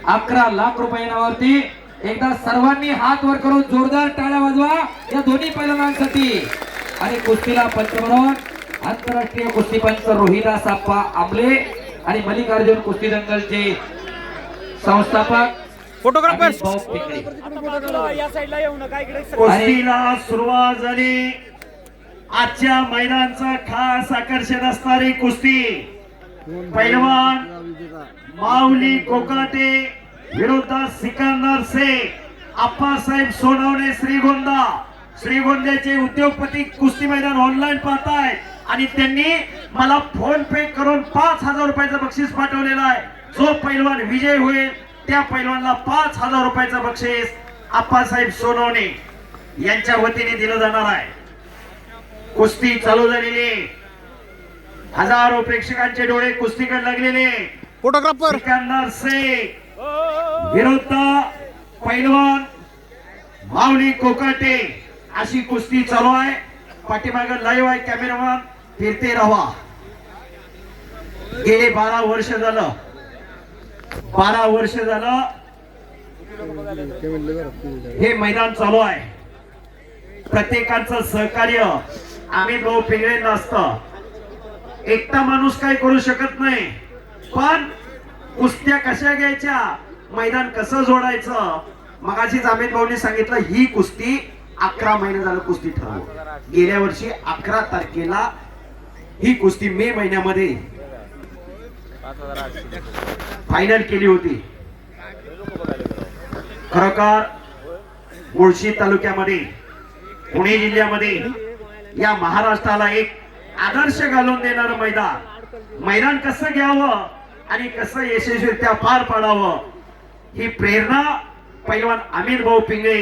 11 लाख रुपये नावावरती एकदा सर्वांनी हात वर करून जोरदार टाळ्या वाजवा या दोन्ही पैलवानांसाठी। आणि कुस्तीला पंच म्हणून आंतरराष्ट्रीय कुस्ती पंच रोहिदास आप्पा आमले आणि मल्लिकार्जुन कुस्ती दंगलचे संस्थापक फोटोग्राफर कुस्तीला सुरुवात झाली। आजच्या मैदानाचं खास आकर्षण असणारी कुस्ती पैलवान माऊली कोकाटे विरुद्ध सिकंदर शेख आप्पासाहेब सोनवणे श्रीगोंदा। श्रीगोंद्याचे उद्योगपती कुस्ती मैदान ऑनलाईन पाहताय आणि त्यांनी मला फोन पे करून 5000 रुपयाचं बक्षीस पाठवलेलं आहे। जो पैलवान विजय होईल त्या पैलवानला 5000 रुपयाचं बक्षीस आप्पासाहेब सोनवणे यांच्या वतीने दिलं जाणार आहे। कुस्ती चालू झालेली, हजारो प्रेक्षकांचे डोळे कुस्तीकडे लागलेले। फोटोग्राफर सिकंदर शेख विरुद्ध पैलवान माऊली कोकाटे अशी कुस्ती चालू आहे। पाठीमागे लाईव्ह आहे, कॅमेरामॅन फिरते राहा। गेले 12 वर्ष झालं हे मैदान चालू आहे। प्रत्येकाचं सहकार्य आम्ही भाऊ पिंगळे नसतं, एकटा माणूस काय करू शकत नाही। पण कुस्त्या कशा घ्यायच्या, मैदान कसं जोडायचं, मगाशीच अमित भाऊनी सांगितलं ही कुस्ती 11 महिने झालं कुस्ती ठरवू। गेल्या वर्षी 11 तारखेला ही कुस्ती मे महिन्यामध्ये फायनल केली होती। खरोखर मुळशी तालुक्यामध्ये पुणे जिल्ह्यामध्ये या महाराष्ट्राला एक आदर्श घालून देणारं मैदान कसं घ्यावं आणि कसं यशस्वीरित्या पार पाडावं ही प्रेरणा पैलवान अमित भाऊ पिंगळे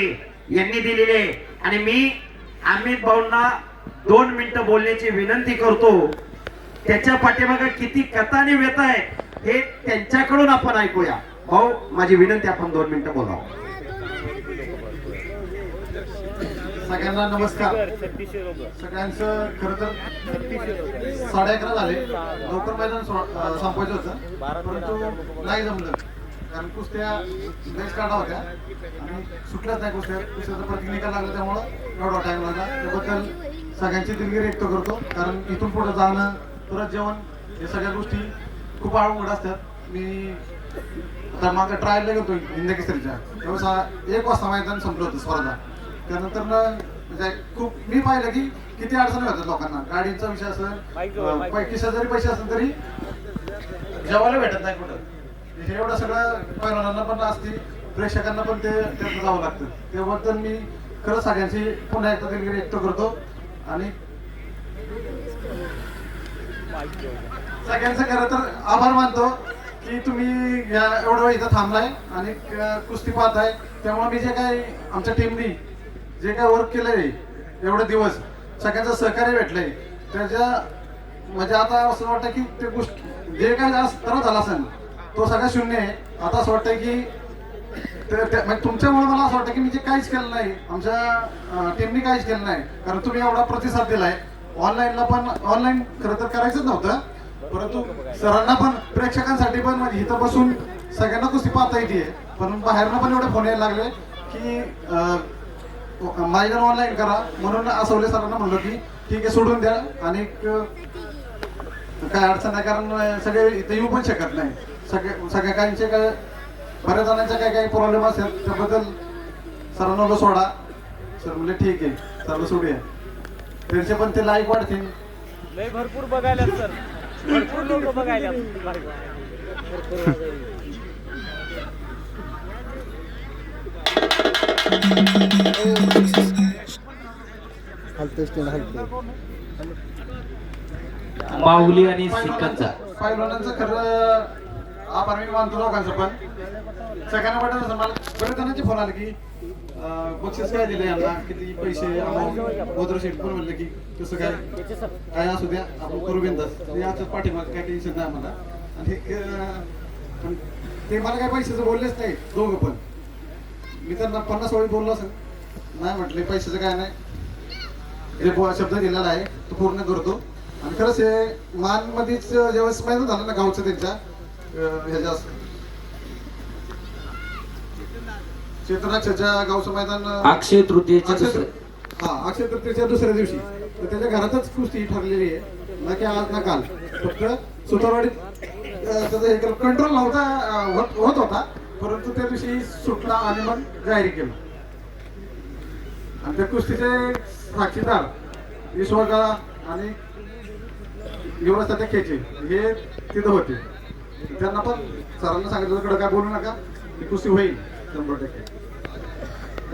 यांनी दिलेली आहे। आणि मी अमित भाऊंना 2 मिनिटं बोलण्याची विनंती करतो। त्याच्या पाठीमागे किती कथा आणि व्यथा आहे हे त्यांच्याकडून आपण ऐकूया। भाऊ, माझी विनंती, आपण 2 मिनिटं बोलावं। सगळ्यांना नमस्कार। सगळ्यांचं खरं तर 11:30 झाले, लवकर मैदान संपवायचं होतं परंतु नाही जमलं, कारण कुस्त्या बेस काढा होत्या आणि सुटल्याच नाही कुस्त्या। कुस्त्याचा प्रतीक निकाल लागला त्यामुळं एवढा टाइम लागला। त्याबद्दल सगळ्यांची दिलगिरी व्यक्त करतो, कारण इथून पुढे जाणं परत जेवण हे सगळ्या गोष्टी खूप अवघड असतात। मी आता मागे ट्रायलला गेलो हिंद केसरीच्या, तेव्हा 1 वाजता मैदान संपलं होतं स्पर्धा। त्यानंतर म्हणजे खूप मी पाहिलं की किती अडचणी होतात लोकांना, गाडीचा विषय असेल, खिशात जरी पैसे असेल तरी जेवायला भेटत नाही कुठं। हे एवढं सगळं पैलवानांना पण असते, प्रेक्षकांना पण ते त्यातनं जावं लागतं। त्याबद्दल मी खरंच सगळ्यांची पुन्हा एकदा दिलगिरी व्यक्त करतो आणि सगळ्यांचं खरं तर आभार मानतो की तुम्ही एवढं वेळ इथं थांबलाय आणि कुस्ती पाहताय। त्यामुळे मी जे काही आमच्या टीमनी जे काय वर्क केलंय एवढे दिवस, सगळ्यांचं सहकार्य भेटलंय, त्याच्या म्हणजे आता असं वाटतं की ते गोष्ट जे काय त्रास झाला असेल तो सगळं शून्य आहे। आता असं वाटतं की म्हणजे तुमच्यामुळे मला असं वाटतं की मी जे काहीच केलं नाही, आमच्या टीमनी काहीच केलं नाही, कारण तुम्ही एवढा प्रतिसाद दिलाय। ऑनलाईनला पण, ऑनलाईन खरं तर करायचंच नव्हतं परंतु सरांना पण प्रेक्षकांसाठी पण म्हणजे इथं बसून सगळ्यांना कुस्ती पाहता येते, पण बाहेरनं पण एवढे फोन यायला लागले की मैदान ऑनलाईन करा। म्हणून असवले सरांना म्हणलं की ठीक आहे सोडून द्या आणि काय अडचण नाही, कारण सगळे इथे येऊ पण शकत नाही। सगळ्या काहींचे काय, बऱ्याच जणांचे काही प्रॉब्लेम असेल त्याबद्दल सरांना सोडा। सर म्हणले ठीक आहे, सर्व सोडूया, त्यांचे पण ते लाईक वाढतील। भरपूर बघायला सर, भरपूर लोक बघायला माऊली आणि सिकंदर पैलवानांचं खरं आभार मी मानतो लोकांचं, पण सगळ्यांना वाटत असं मला बरेच जणांचे फोन आले की बक्षीस काय दिलं यांना, किती पैसे, गोदर सीट पण म्हणलं की तसं काय असू द्या आपण करू बिंदास, याच्याच पाठीमाग काय टेन्शन नाही आम्हाला। आणि ते मला काय पैशाचं बोललेच नाही दोघं पण, मी त्यांना 50 वेळी बोललो असेल, नाही म्हटले पैशाचं काय नाही, जे शब्द दिलेला आहे तो पूर्ण करतो। आणि खरंच हे मानमध्येच ज्यावेळेस मैदान झालं ना गावचं त्यांच्या ह्याच्या क्षेत्ररक्षाच्या गावचं मैदान अक्षय तृतीयेच्या अक्षय दुसऱ्या अक्षय तृतीयेच्या दुसऱ्या दिवशी तर त्याच्या घरातच कुस्ती ठरलेली आहे ना की आज ना काल फक्त सुतारवाडीत त्याचा हे कंट्रोल नव्हता होत होता परंतु त्या दिवशी सुटला आणि मग जाहीर केलं आणि त्या कुस्तीचे साक्षीदार विश्वका आणि युवराज तात्या खेचे हे तिथं होते त्यांना पण सरांना सांगितलं कडे काय बोलू नका ही कुस्ती होईल 100%.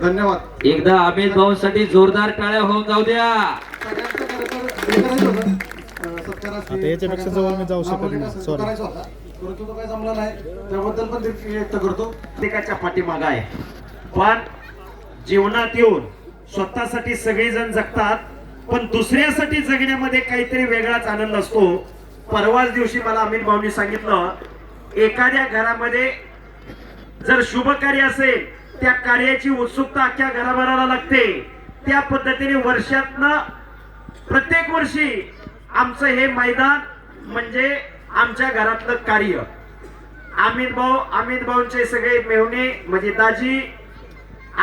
धन्यवाद. एकदा अमित भाऊसाठी जोरदार टाळ्या होऊन जाऊ द्या. सगळ्यांचं खरं तर हे करायचं होतं, सत्कारार्थी आता याच्यापेक्षा जवळ मी जाऊ शकत नामोल्लेख नाही. असं Sorry. करायचा होता परंतु तो काही जमला नाही त्याबद्दल पण ते व्यक्त करतो. प्रत्येकाच्या पाठीमागं आहे पण जीवनात येऊन स्वतःसाठी सगळेजण जगतात पण दुसऱ्यासाठी जगण्यामध्ये काहीतरी वेगळाच आनंद असतो. परवाच दिवशी मला अमित भाऊंनी सांगितलं एखाद्या घरामध्ये जर शुभ कार्य असेल त्या कार्याची उत्सुकता अख्ख्या घराभराला लागते. त्या पद्धतीने वर्षातनं प्रत्येक वर्षी आमचं हे मैदान म्हणजे आमच्या घरातलं कार्य. अमित भाऊंचे सगळे मेहुणे म्हणजे दाजी,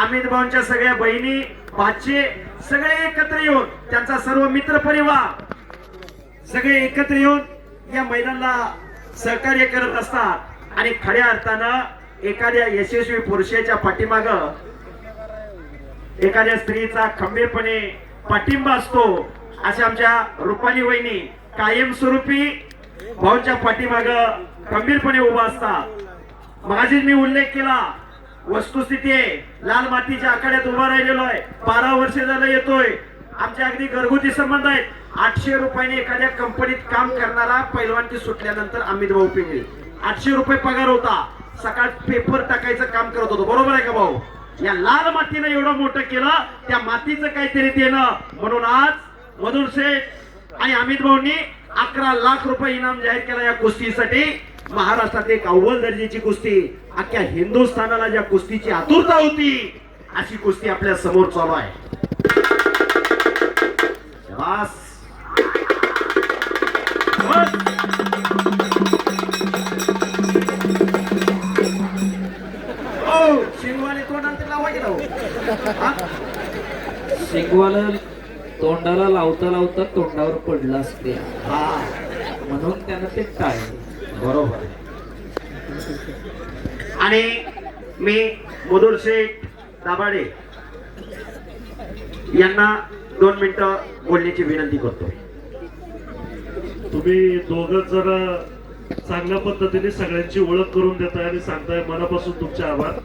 अमित भाऊंच्या सगळ्या बहिणी भाचे सगळे एकत्र येऊन त्यांचा सर्व मित्र परिवार सगळे एकत्र येऊन या मैदानाला सहकार्य करत असतात आणि खऱ्या अर्थानं एखाद्या यशस्वी पुरुषाच्या पाठीमाग एखाद्या स्त्रीचा खंबीरपणे पाठिंबा असतो. अशा आमच्या रुपाली वहिनी कायमस्वरूपी भाऊंच्या पाठीमाग खंबीरपणे उभा असतात. माझी मी उल्लेख केला वस्तुस्थिती आहे लाल मातीच्या आखाड्यात उभा राहिलेलो आहे 12 वर्ष झालं येतोय. आमच्या अगदी घरगुती संबंध आहेत. 800 रुपयाने एखाद्या कंपनीत काम करणारा पैलवानकी सुटल्यानंतर अमित भाऊ पिंगळे 800 रुपये पगार होता. सकाळ पेपर टाकायचं काम करत होतो. बरोबर आहे का भाऊ? या लाल मातीनं एवढं मोठं केलं त्या मातीचं काहीतरी देणं म्हणून आज मधुर शेठ आणि अमित भाऊंनी 11 लाख रुपये इनाम जाहीर केला या कुस्तीसाठी. महाराष्ट्रात एक अव्वल दर्जाची कुस्ती अख्ख्या हिंदुस्थानाला ज्या कुस्तीची आतुरता होती अशी कुस्ती आपल्या समोर चालू आहे. शाबास. बस. ओ, शिंगवाने तोंडाला लावा की लावू? हा? शिंगवाला तोंडाला लावता लावता तोंडावर पडला असते हा, म्हणून त्यानं ते टाळलं. बरोबर. आणि मी मधुर शेठ दाभाडे यांना 2 मिनिटं बोलण्याची विनंती करतो. तुम्ही दोघं जरा चांगल्या पद्धतीने सगळ्यांची ओळख करून देताय आणि सांगताय मनापासून तुमचे आभार.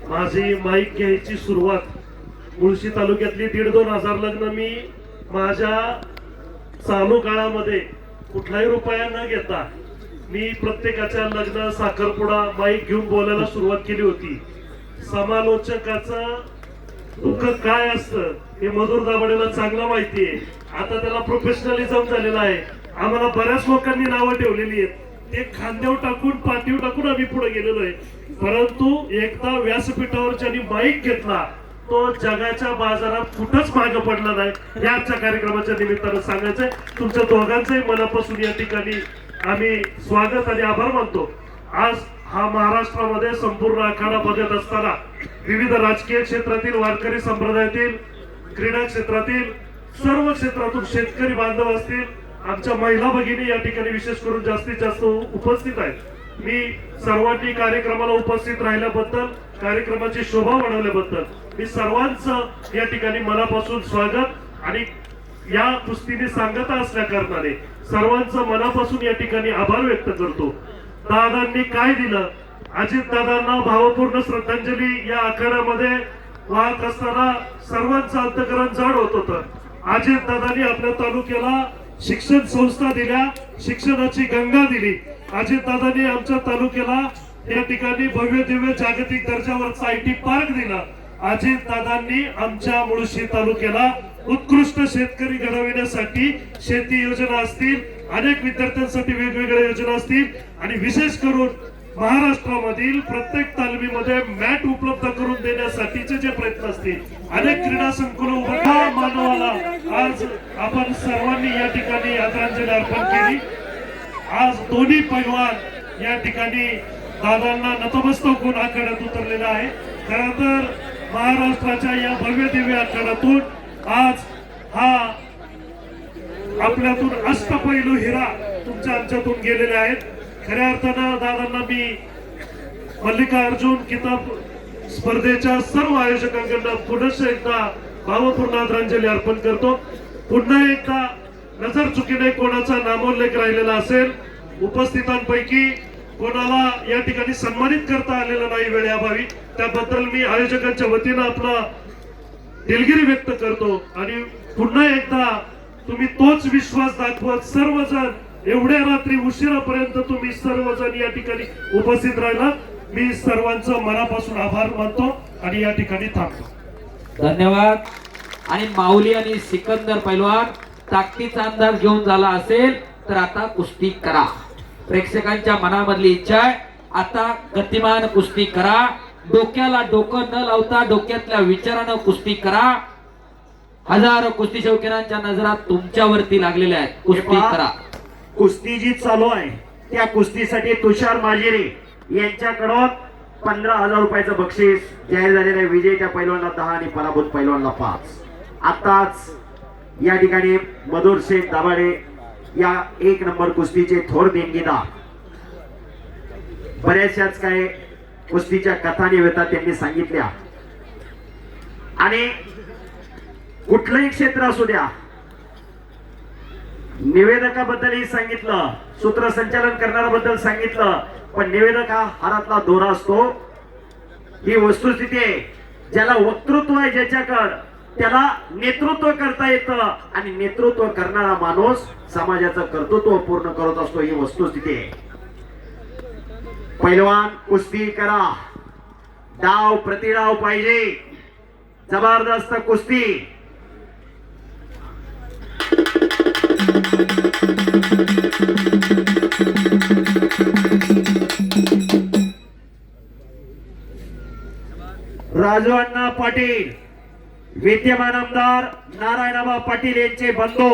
माझी माईक घ्यायची सुरुवात मुळशी तालुक्यातली 1,500-2,000 लग्न मी माझ्या चालू काळामध्ये कुठलाही रुपया न घेता मी प्रत्येकाच्या लग्न साखरपुडा माईक घेऊन बोलायला सुरुवात केली होती. समालोचकाचं दुःख काय असतं हे मधुर दाभाडेला चांगलं माहिती आहे. आता त्याला प्रोफेशनलिझम झालेला आहे. आम्हाला बऱ्याच लोकांनी नावं ठेवलेली आहेत ते खांद्यावर टाकून पाठीवर टाकून आम्ही पुढे गेलेलो आहे. परंतु एकदा व्यासपीठावर ज्यांनी माईक घेतला तो जगाच्या बाजारात कुठंच मागे पडला नाही. या आजच्या कार्यक्रमाच्या निमित्तानं सांगायचंय. तुमच्या दोघांचंही मनापासून या ठिकाणी आम्ही स्वागत आणि आभार मानतो. आज हा महाराष्ट्रामध्ये संपूर्ण आखाडा बघत असताना विविध राजकीय क्षेत्रातील वारकरी संप्रदायातील क्रीडा क्षेत्रातील सर्व क्षेत्रातून शेतकरी बांधव असतील आमच्या महिला भगिनी या ठिकाणी विशेष करून जास्तीत जास्त उपस्थित आहेत. मी सर्वांनी कार्यक्रमाला उपस्थित राहिल्याबद्दल कार्यक्रमाची शोभा वाढवल्याबद्दल मी सर्वांचं या ठिकाणी मनापासून स्वागत आणि या कुस्तीने सांगता असल्या कारणाने सर्वांचं मनापासून या ठिकाणी आभार व्यक्त करतो. दादांनी काय दिलं अजित दादांना भावपूर्ण श्रद्धांजली या आखाड्यामध्ये वाहत असताना सर्वांचं अंतकरण जड होत होतं. अजित दादांनी आपल्या तालुक्याला शिक्षण संस्था दिल्या, शिक्षणाची गंगा दिली. अजित दादांनी आमच्या तालुक्याला या ठिकाणी भव्य दिव्य जागतिक दर्जावरचा IT पार्क दिला. अजित दादांनी आमच्या मुळशी तालुक्याला उत्कृष्ट शेतकरी घडविण्यासाठी शेती योजना असतील, अनेक विद्यार्थ्यांसाठी वेगवेगळ्या योजना असतील आणि विशेष करून महाराष्ट्रामधील प्रत्येक तालमीमध्ये मॅट उपलब्ध करून देण्यासाठीचे जे प्रयत्न असतील, अनेक क्रीडा संकुल उभा मानवाला आज आपण सर्वांनी या ठिकाणी आदरांजली अर्पण केली. आज दोन्ही पैलवान या ठिकाणी दादांना नतमस्तक होऊन आखाड्यात उतरलेला आहे. खरं तर महाराष्ट्राच्या या भव्य दिव्य आखाड्यातून आज हा आपल्यातून अष्टपैलू हिरा तुमच्या आमच्यातून गेलेले आहेत. खऱ्या अर्थानं दादांना मी मल्लिकार्जुन किताब स्पर्धेच्या सर्व आयोजकांकडून पुनश्च एकदा भावपूर्ण आदरांजली अर्पण करतो. पुन्हा एकदा नजर चुकीने कोणाचा नामोल्लेख राहिलेला असेल, उपस्थितांपैकी कोणाला या ठिकाणी सन्मानित करता आलेलं नाही वेळेअभावी, त्याबद्दल मी आयोजकांच्या वतीनं आपला दिलगिरी व्यक्त करतो. आणि पुन्हा एकदा तुम्ही तोच विश्वास दाखवत सर्वजण एवढ्या रात्री उशिरापर्यंत तुम्ही सर्वजण या ठिकाणी उपस्थित राहिला, मी सर्वांचं मनापासून आभार मानतो आणि या ठिकाणी थांबतो. धन्यवाद. आणि माऊली आणि सिकंदर पैलवान ताकदीचा अंदाज घेऊन झाला असेल तर आता कुस्ती करा. प्रेक्षकांच्या मनामधली इच्छा आहे, आता गतिमान कुस्ती करा. डोक्याला डोकं न लावता डोक्यातल्या विचारानं कुस्ती करा. हजारो कुस्ती शौकीनांच्या नजरा तुमच्यावरती लागलेल्या आहेत. कुस्ती करा. कुस्ती जी चालू आहे त्या कुस्तीसाठी तुषार माजिरे यांच्याकडून 15,000 रुपयाचं बक्षीस जाहीर झालेलं आहे. विजेत्या पैलवानला 10 आणि पराभूत पैलवानला 5. आताच या ठिकाणी मधुर शेठ दाभाडे या 1 नंबर कुस्तीचे थोर देणगीदार, बऱ्याचशाच काय कुस्तीच्या कथा निवेता त्यांनी सांगितल्या. आणि कुठलंही क्षेत्र असू द्या, निवेदकाबद्दलही सांगितलं, सूत्रसंचालन करणाऱ्याबद्दल सांगितलं, पण निवेदक हा हारातला दोरा असतो. ही वस्तुस्थिती आहे. ज्याला वक्तृत्व आहे ज्याच्याकडं, त्याला नेतृत्व करता येतं आणि नेतृत्व करणारा माणूस समाजाचं कर्तृत्व पूर्ण करत असतो. ही वस्तुस्थिती आहे. पैलवान कुस्ती करा. डाव प्रतिडाव पाहिजे. जबरदस्त कुस्ती. राजू अण्णा पाटील, विद्यमान आमदार नारायणबा पाटील यांचे बंधू,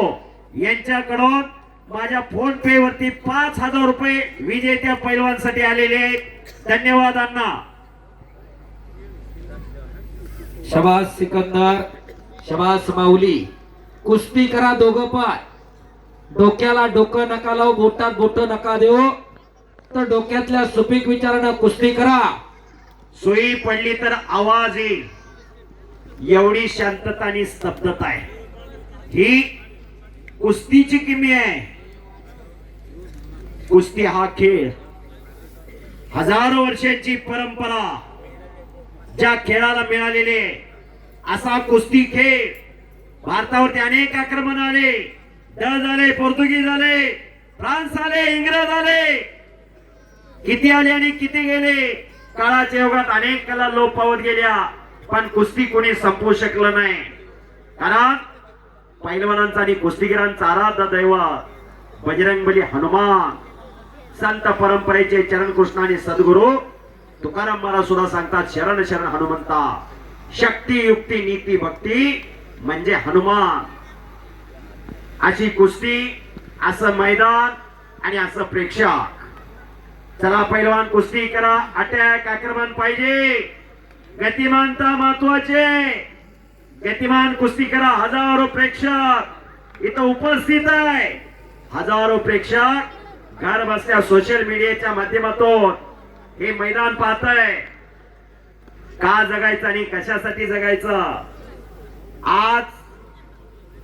यांच्याकडून माझ्या फोन पे वरती 5,000 रुपये विजेत्या पैलवानसाठी आलेले आहेत. धन्यवाद अण्णा. शबास सिकंदर, शबास माऊली. कुस्ती करा दोघं पण. डोक्याला डोकं नका लावू, बोटात बोट नका देऊ, तर डोक्यातल्या सुपीक विचारानं कुस्ती करा. सुई पडली तर आवाज येईल, एवढी शांतता आणि स्तब्धता आहे. ही कुस्तीची किमी आहे. कुस्ती हा खेळ, हजारो वर्षांची परंपरा ज्या खेळाला मिळालेले, असा कुस्ती खेळ. भारतावरती अनेक आक्रमण आले, डच आले, पोर्तुगीज आले, फ्रान्स आले, इंग्रज आले, किती आले आणि किती गेले. काळाच्या युगात अनेक कला लोप पावत गेल्या, पण कुस्ती कोणी संपवू शकलं नाही. कारण पैलवानांचा आणि कुस्तीगिरांचा आराध्य दैवत बजरंगबली हनुमान, संत परंपरेचे चरण कृष्ण आणि सद्गुरू तुकाराम महाराज सुद्धा सांगतात, शरण शरण हनुमंता. शक्ती युक्ती नीती भक्ती म्हणजे हनुमान. अशी कुस्ती, असं मैदान आणि असं प्रेक्षक. चला पैलवान कुस्ती करा. अटॅक आक्रमण पाहिजे. गतिमानता महत्वाचे. गतिमान कुस्ती करा. हजारो प्रेक्षक इथं उपस्थित आहे. हजारो प्रेक्षक घर बसल्या सोशल मीडियाच्या माध्यमातून हे मैदान पाहताय. का जगायचं आणि कशासाठी जगायचं.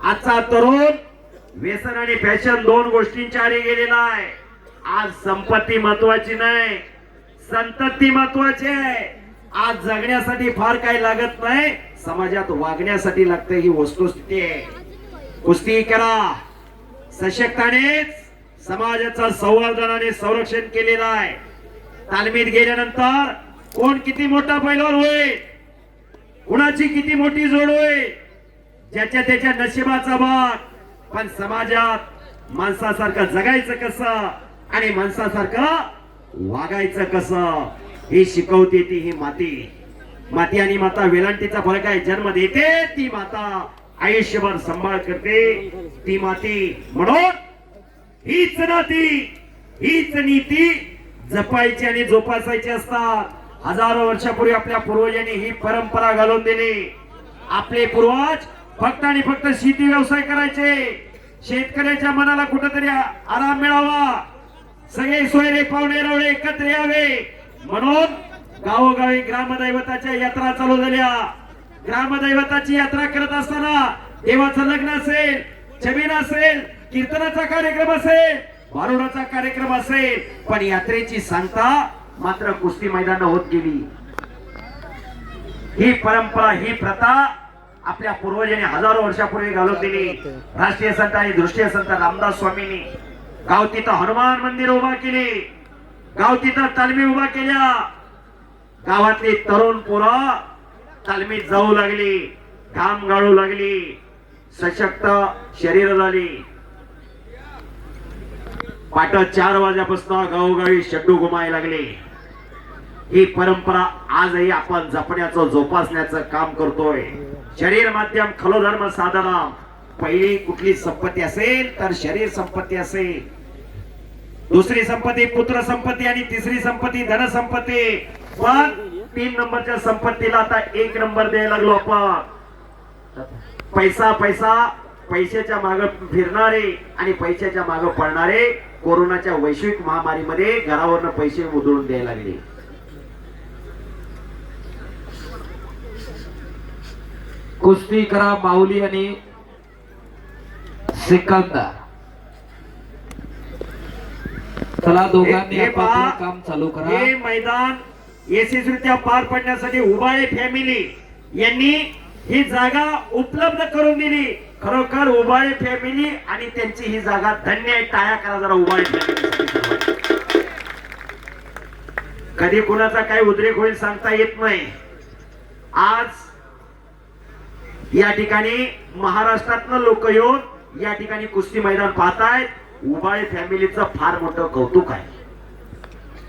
आजचा तरुण व्यसन आणि फॅशन दोन गोष्टींच्या आधी गेलेला आहे. आज संपत्ती महत्वाची नाही, संतती महत्वाची आहे. आज जगण्यासाठी फार काही लागत नाही, समाजात वागण्यासाठी लागते. ही वस्तुस्थिती आहे. कुस्ती करा. सशक्तानेच समाजाचा संवर्धनाने संरक्षण केलेलं आहे. तालमीत गेल्यानंतर कोण किती मोठा पैलवान होईल, कुणाची किती मोठी जोड होईल, ज्याच्या त्याच्या नशिबाचा भाग. पण समाजात माणसासारखं जगायचं कसं आणि माणसासारखं वागायचं कसं हे शिकवते ती ही माती. माती आणि माता वेलांटीचा फरक आहे. जन्म देते ती माता, आयुष्यभर सांभाळ करते ती माती. म्हणून हीच नाती, हीच नीती जपायची आणि जोपासायची असतात. हजारो वर्षापूर्वी आपल्या पूर्वजांनी ही परंपरा घालून दिली. आपले पूर्वज फक्त आणि फक्त शेती व्यवसाय करायचे. शेतकऱ्याच्या मनाला कुठेतरी आराम मिळावा, सगळे सोयरे पाहुणे रावळे एकत्र यावे म्हणून गावोगावी ग्रामदैवताच्या यात्रा चालू झाल्या. ग्रामदैवताची यात्रा करत असताना देवाचं लग्न असेल, जमीन असेल, कीर्तनाचा कार्यक्रम असेल, भारुडाचा कार्यक्रम असेल, पण यात्रेची सांगता मात्र कुस्ती मैदान होत गेली. ही परंपरा, ही प्रथा आपल्या पूर्वजांनी हजारो वर्षापूर्वी घालून दिली. राष्ट्रीय संत आणि दृष्टीय संत रामदास स्वामींनी गाव तिथं हनुमान मंदिर उभा केले, गाव तिथं तालमी उभा केल्या. गावातली तरुण पोरं तालमीत जाऊ लागली, काम गाळू लागली, सशक्त शरीर झाली. पाट 4 वाजल्यापासून गावोगावी शड्डू घुमायला लागले. ही परंपरा आजही आपण जपण्याचं, जोपासण्याचं काम करतोय. शरीर माध्यम खलो धर्म साधना. पहिली कुठली संपत्ती असेल तर शरीर संपत्ती असेल, दुसरी संपत्ती पुत्र संपत्ती आणि तिसरी संपत्ती धन संपत्ती. पण 3 नंबरच्या संपत्तीला आता 1 नंबर द्यायला लागलो आपण. पैसा पैसा, पैशाच्या मागे फिरणारे आणि पैशाच्या मागे पळणारे कोरोनाच्या वैश्विक महामारीमध्ये घरावरनं पैसे उधळून द्यायला लागले. कुस्ती करा माऊली आणि सिकंदर. चला दोघांनी हे आपापलं पहा, काम चालू करा. हे मैदान यशस्वीरित्या पार पडण्यासाठी उबाळे फॅमिली यांनी ही जागा उपलब्ध करून दिली. खरोखर उबाळे फॅमिली आणि त्यांची ही जागा धन्य आहे. टाळ्या करा जरा उबाळे फॅमिली. कधी कुणाचा काय उद्रेक होईल सांगता येत नाही. आज या ठिकाणी महाराष्ट्रातनं लोक येऊन या ठिकाणी कुस्ती मैदान पाहतायत. उबाळे फॅमिलीचं फार मोठं कौतुक आहे.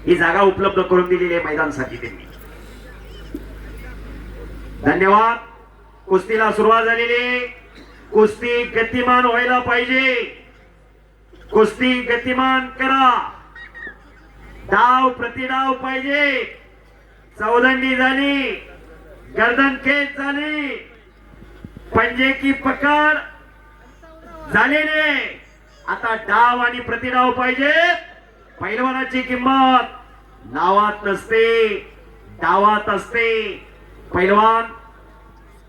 ही जागा उपलब्ध करून दिलेली आहे मैदानासाठी त्यांनी. धन्यवाद. कुस्तीला सुरुवात झालेली. कुस्ती गतिमान व्हायला पाहिजे. कुस्ती गतिमान करा. डाव प्रतिडाव पाहिजे. चौदंडी झाली, गर्दन खेच झाली, पंजे की पकड झालेले. आता डाव आणि प्रतिडाव पाहिजे. पैलवानाची किंमत नावात नसते, डावात असते. पैलवान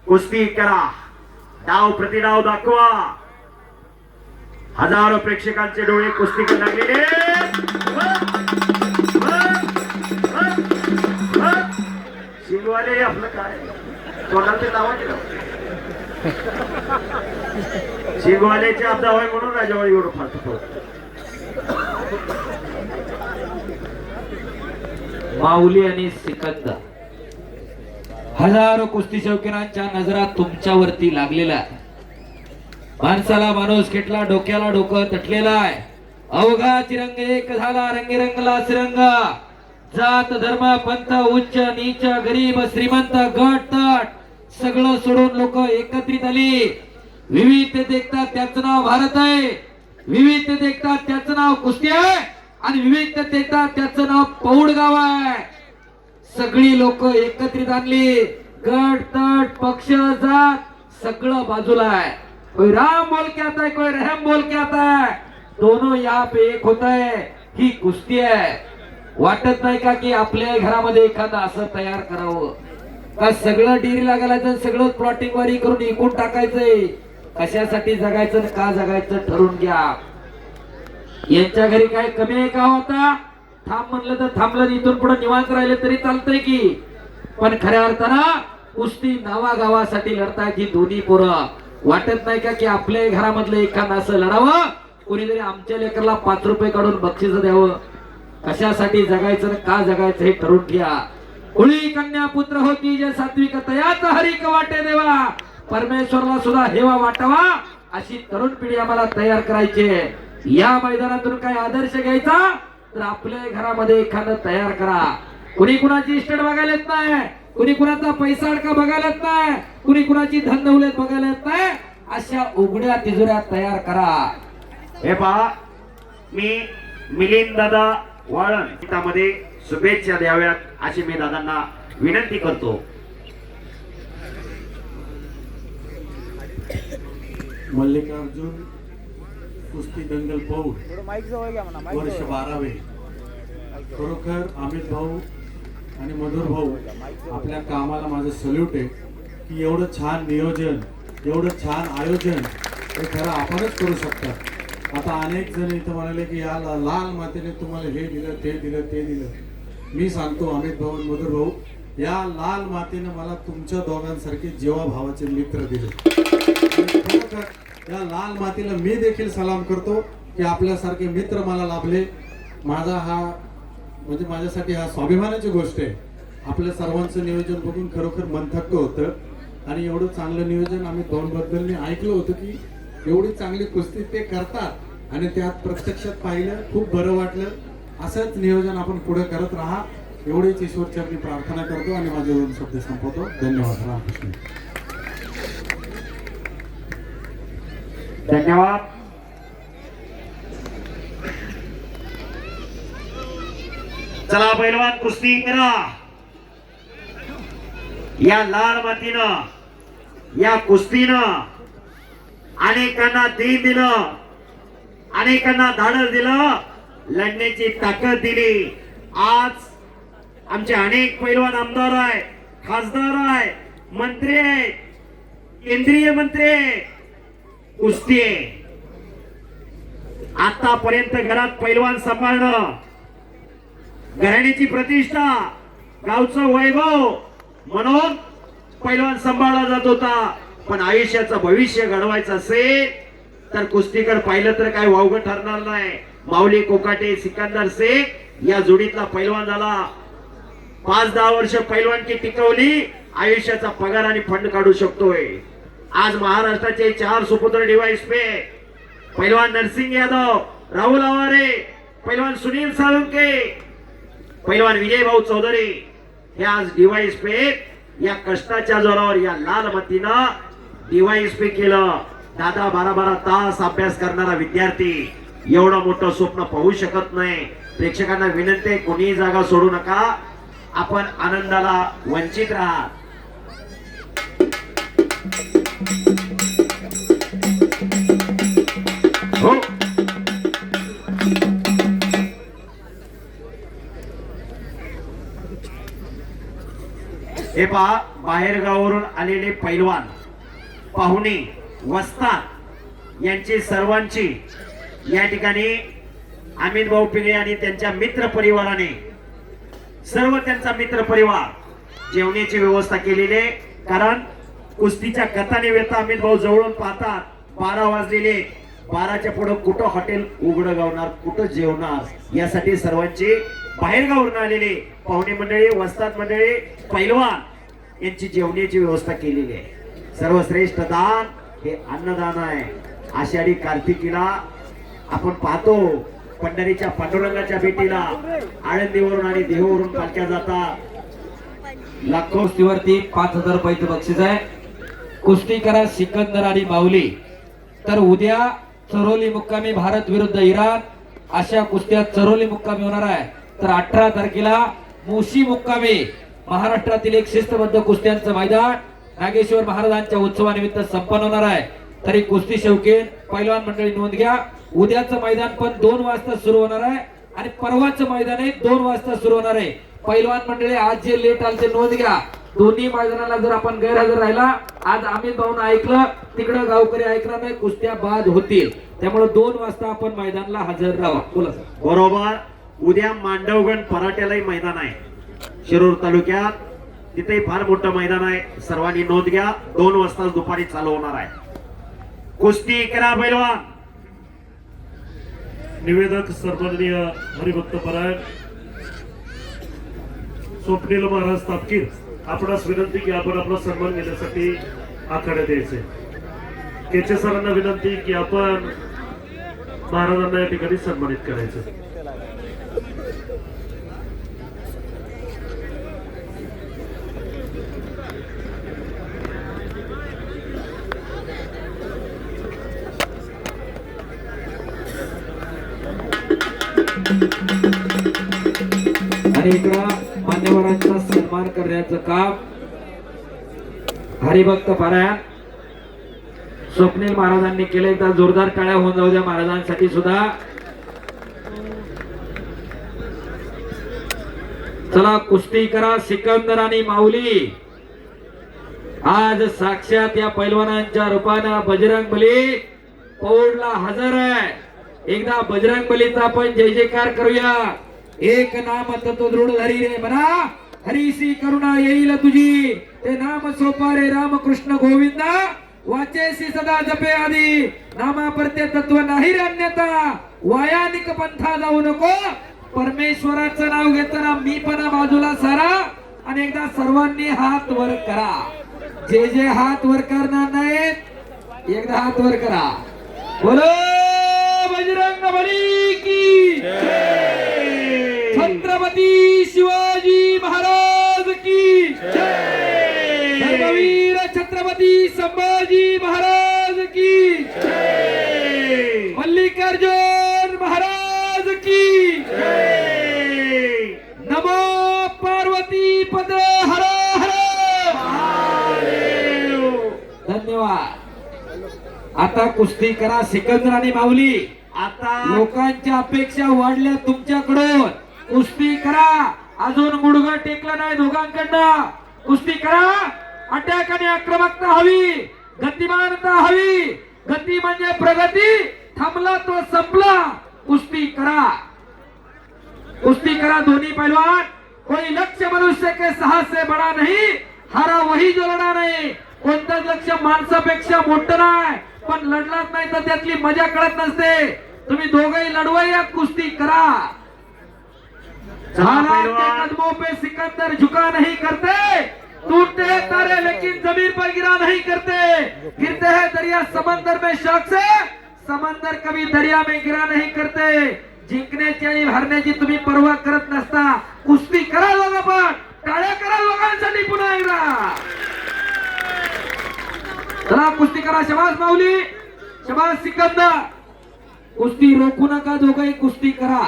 कुस्ती करा, डाव प्रतिडाव दाखवा. हजारो प्रेक्षकांचे डोळे कुस्तीकडे लागलेले. शिलवाले आपलं काय तोंडाचे नाव केलं. शिलवालेचे आपदा होय म्हणून राजावाडी एवढं फाटतो. माऊली आणि सिकंदर. हजारो कुस्ती शौकीनांच्या नजरा तुमच्यावरती लागलेल्या आहे. माणसाला माणूस खेटला, डोक्याला डोकं तटलेला आहे. अवघा चिरंग एक झाला, रंगीरंगला सिरंग. जात धर्म पंथ, उच्च नीच, गरीब श्रीमंत, गट तट सगळं सोडून लोक एकत्रित आली. विविधतेत एकता त्याचं नाव भारत आहे. विविधतेत एकता त्याचं नाव कुस्ती आहे आणि विविधतेत एकता त्याचं नाव पौड गाव आहे. सगळी लोक एकत्रित आणली. गट तट पक्ष जात सगळं बाजूला आहे. कोई राम बोल के आता है, कोई रहम बोल के आता है. दोनों यहाँ पे एक होता है. ही कुस्ती आहे. वाटत नाही का की आपल्या घरामध्ये एखादं असं तयार करावं का सगळं डेअरीला घालायचं, सगळं प्लॉटिंग वारी करून इकून टाकायचंय. कशासाठी जगायचं, का जगायचं ठरवून घ्या. यांच्या घरी काय कमी आहे का होता? थांब म्हणलं तर थांबलं, इथून पुढे निवांत राहिले तरी चालतंय की. पण खऱ्या अर्थानं कुस्ती नावागावासाठी लढतायत ही दोन्ही पोरं. वाटत नाही का की आपल्या घरामधलं एखादं असं लढावं, कोणीतरी आमच्या लेकरला 5 रुपये काढून बक्षीस द्यावं. कशासाठी जगायचं, का जगायचं हे ठरवून घ्या. कुळी कन्या पुत्र होती जे सात्विक तयाचा हरिक वाटे देवा. परमेश्वरला सुद्धा हेवा वाटावा अशी तरुण पिढी आम्हाला तयार करायची. या मैदानातून काय आदर्श घ्यायचा तर आपल्या घरामध्ये एखादं तयार करा. कुणी कुणाची इस्टेट बघायला येत नाही, कुणी कुणाचा पैसा अडका बघायला येत नाही, कुणी कुणाची धन दौलत बघायला येत नाही. अशा उघड्या तिजोऱ्या तयार करा. हे पहा, मी मिलिंद दादा वाळण मध्ये शुभेच्छा द्याव्यात अशी मी दादांना विनंती करतो. मल्लिकार्जुन कुस्ती दंगल पौड थोडं माईक जवळ घ्या म्हणा, माईक वर्ष जवळ. 12वे. खरोखर अमित भाऊ आणि मधुर भाऊ आपल्या कामाला माझं सल्यूट आहे की एवढं छान नियोजन, एवढं छान आयोजन हे खरं आपणच करू शकता. आता अनेक जण इथं म्हणाले की या लाल मातेने तुम्हाला हे दिलं, ते दिलं, ते दिलं. मी सांगतो अमित भाऊ आणि मधुर भाऊ, या लाल मातेने मला तुमच्या दोघांसारखे जीवा भावाचे मित्र दिले. आणि खरोखर या लाल मातेला मी देखील सलाम करतो की आपल्यासारखे मित्र मला लाभले. माझा हा म्हणजे माझ्यासाठी हा स्वाभिमानाची गोष्ट आहे. आपल्या सर्वांचं नियोजन बघून खरोखर मन थक्क होतं आणि एवढं चांगलं नियोजन आम्ही दोनबद्दल मी ऐकलं होतं की एवढी चांगली कुस्ती ते करतात आणि त्यात प्रत्यक्षात पाहिलं, खूप बरं वाटलं. असंच नियोजन आपण पुढे करत राहा एवढीच ईश्वरचरणी प्रार्थना करतो आणि माझे दोन शब्द संपवतो. धन्यवाद. रामकृष्ण. धन्यवाद. चला पैलवान कुस्ती करा. या लाल मातीनं, या कुस्तीनं अनेकांना दिन दिलं, अनेकांना धाडस दिलं, लढण्याची ताकद दिली. आज आमचे अनेक पैलवान आमदार आहे, खासदार आहे, मंत्री आहे, केंद्रीय मंत्री आहे, कुस्ती आहे. आतापर्यंत घरात पैलवान सांभाळणं, घराण्याची प्रतिष्ठा, गावचं वैभव म्हणून पैलवान सांभाळला जात होता. पण आयुष्याचं भविष्य घडवायचं असेल तर कुस्तीकर पाहिलं तर काय वावगं ठरणार नाही. माऊली कोकाटे, सिकंदर शेख या जोडीतला पैलवान झाला. 5-10 वर्ष पैलवानकी टिकवली, आयुष्याचा पगार आणि फंड काढू शकतोय. आज महाराष्ट्राचे 4 सुपुत्र डीवायएसपी, पैलवान नरसिंग यादव, राहुल आवारे, पैलवान सुनील साळुंके, पैलवान विजय भाऊ चौधरी हे आज डीवायएसपी या कष्टाच्या जोरावर या लाल मातीनं डीवायएसपी केलं. दादा 12-12 तास अभ्यास करणारा विद्यार्थी एवढं मोठं स्वप्न पाहू शकत नाही. प्रेक्षकांना विनंती आहे, कोणीही जागा सोडू नका. आपण आनंदाला वंचित राहा. हो, हे पहा, बाहेर गावावरून आलेले पैलवान, पाहुणे, वस्ताद यांची सर्वांची या ठिकाणी अमित भाऊ पिंगळे आणि त्यांच्या मित्र परिवाराने, सर्व त्यांचा मित्र परिवार जेवणाची व्यवस्था केलेली आहे. कारण कुस्तीच्या कथाने व्यथा अमित भाऊ जवळून पाहतात. 12 वाजलेले, 12च्या पुढे कुठं हॉटेल उघडं गावणार, कुठं जेवणार, यासाठी सर्वांची बाहेरगावरून आलेले पाहुणे मंडळी, वस्ताद मंडळी, पैलवान यांची जेवणाची व्यवस्था केलेली आहे. सर्वश्रेष्ठ दान हे अन्नदान आहे. आषाढी कार्तिकीला आपण पाहतो पंढरीच्या पांडुरंगाच्या भेटीला आळंदीवरून आणि देहूवरून पालख्या जातात. लाखो कुस्तीवरती 5,000 रुपयाचं बक्षीस आहे. कुस्ती करा सिकंदर आणि माऊली. तर उद्या चरोली मुक्कामी भारत विरुद्ध इराण अशा कुस्त्या चरोली मुक्कामी होणार आहे. तर 18 तारखेला मुशी मुक्कामी महाराष्ट्रातील एक शिस्तबद्ध कुस्त्यांचं मैदान नागेश्वर महाराजांच्या उत्सवानिमित्त संपन्न होणार आहे. तरी कुस्ती शौकीन पैलवान मंडळी नोंद घ्या. उद्याचं मैदान पण 2 वाजता सुरू होणार आहे आणि परवाचं मैदान 2 वाजता सुरू होणार आहे. पैलवान मंडळी आज जे लेट आले ते नोंद घ्या. दोन्ही मैदानाला जर आपण गैरहजर राहिला, आज अमित भाऊन ऐकलं, तिकडं गावकरी ऐकलं नाही, कुस्त्या बाद होतील. त्यामुळे 2 वाजता आपण मैदानाला हजर राहा. बोला सर. बरोबर. उद्या मांडवगण पराठ्यालाही मैदान आहे शिरूर तालुक्यात, तिथे फार मोठं मैदान आहे. सर्वांनी नोंद घ्या. 2 वाजता दुपारी चालू होणार आहे. कुस्ती करा पैलवान. निवेदक सन्माननीय हरिभक्त परायण स्वप्नील महाराज तापकीर, आपणास विनंती की आपण आपला सन्मान घेण्यासाठी आखाड्यात यायचे. केचे सरांना विनंती की आपण महाराजांना या ठिकाणी सन्मानित करायचं. आणि इकडं मान्यवरांचा सन्मान करण्याचं काम हरिभक्त पारायण स्वप्नील महाराजांनी केलं. एकदा जोरदार टाळ्या होऊन जाऊ द्या महाराजांसाठी सुद्धा. चला कुस्ती करा सिकंदर आणि माऊली. आज साक्षात या पैलवानांच्या रूपानं बजरंग बली पौडला हजर आहे. एकदा बजरंग बलीचा आपण जय जयकार करूया. एक नाम तत्व दृढ धरी रे म्हणा, हरीसी करुणा येईल तुझी. ते नाम सोपा रे राम कृष्ण गोविंद, वाचेसी सदा जपे आधी. नामा परते तत्व नाही रे अन्यथा, वायानिक पंथा जाऊ नको. परमेश्वराचं नाव घेताना मी पण बाजूला सारा. आणि एकदा सर्वांनी हात वर करा. जे जे हात वर करणार नाहीत एकदा हात वर करा. बोलो बजरंग बली की जय. छत्रपती शिवाजी महाराज की जय. धर्मवीर छत्रपती संभाजी महाराज की जय. मल्लिकार्जुन महाराज की जय. नमो पार्वती पद हर हर महादेव. धन्यवाद. आता कुस्ती करा सिकंदर आणि माऊली. आता लोकांच्या अपेक्षा वाढल्या तुमच्याकडून. कुस्ती करा. अजून गुडघं टेकलं नाही दोघांकडनं. कुस्ती करा. अटॅक आणि आक्रमकता हवी, गतिमानता हवी. गती म्हणजे प्रगती. थांबला तो संपला. कुस्ती करा. कुस्ती करा दोन्ही पहलवान. कोई लक्ष्य मनुष्य के साहस से बड़ा नहीं, हारा वही जो लढा नाही. कोणतंच लक्ष्य माणसापेक्षा मोठं नाही, पण लढलाच नाही तर त्यातली मजा कळत नसते. तुम्ही दोघंही लढवाई कुस्ती करा. कदमों पे सिकंदर झुका नहीं करते, टूटते हैं तारे लेकिन जमीन पर गिरा नहीं करते. गिरते हैं दरिया समंदर में शौक से, समंदर कभी दरिया में गिरा नहीं करते. जिंकण्याची आणि हरण्याची तुम्ही पर्वा करत नसता. कुस्ती करा लोक. पण टाळ्या करा लोकांसाठी पुन्हा एकदा. चला कुस्ती करा. शबास माऊली, शबास सिकंदर. कुस्ती रोखू नका. दोघंही कुस्ती करा.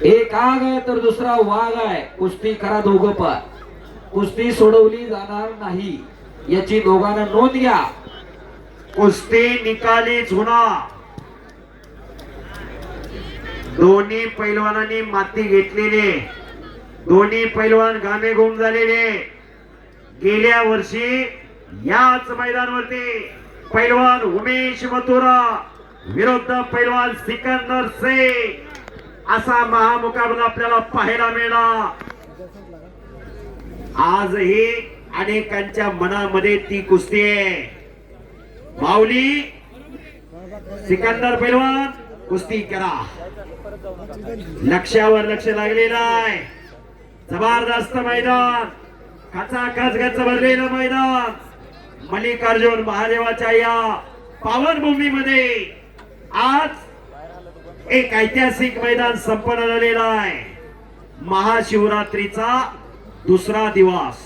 एक आग आहे तर दुसरा वाघ आहे. कुस्ती करा दोघं पण. कुस्ती सोडवली जाणार नाही याची दोघांना नोंद घ्या. कुस्ती निकालीच होणार. दोन्ही पैलवानांनी माती घेतलेले. दोन्ही पैलवान गामे गुम झालेले. गेल्या वर्षी याच मैदानावरती पैलवान उमेश मथुरा विरुद्ध पैलवान सिकंदर शेख असा महामुकाबला आपल्याला पाहायला मिळाला. आजही अनेकांच्या मनामध्ये ती कुस्ती आहे. माऊली सिकंदर पैलवान कुस्ती करा. लक्ष्यावर लक्ष लागलेलं आहे. जबरदस्त मैदान, खचाखच गच्च भरलेलं मैदान. मल्लिकार्जुन महादेवाच्या या पावनभूमीमध्ये आज एक ऐतिहासिक मैदान संपन्न झालेलं आहे. महाशिवरात्रीचा दुसरा दिवस.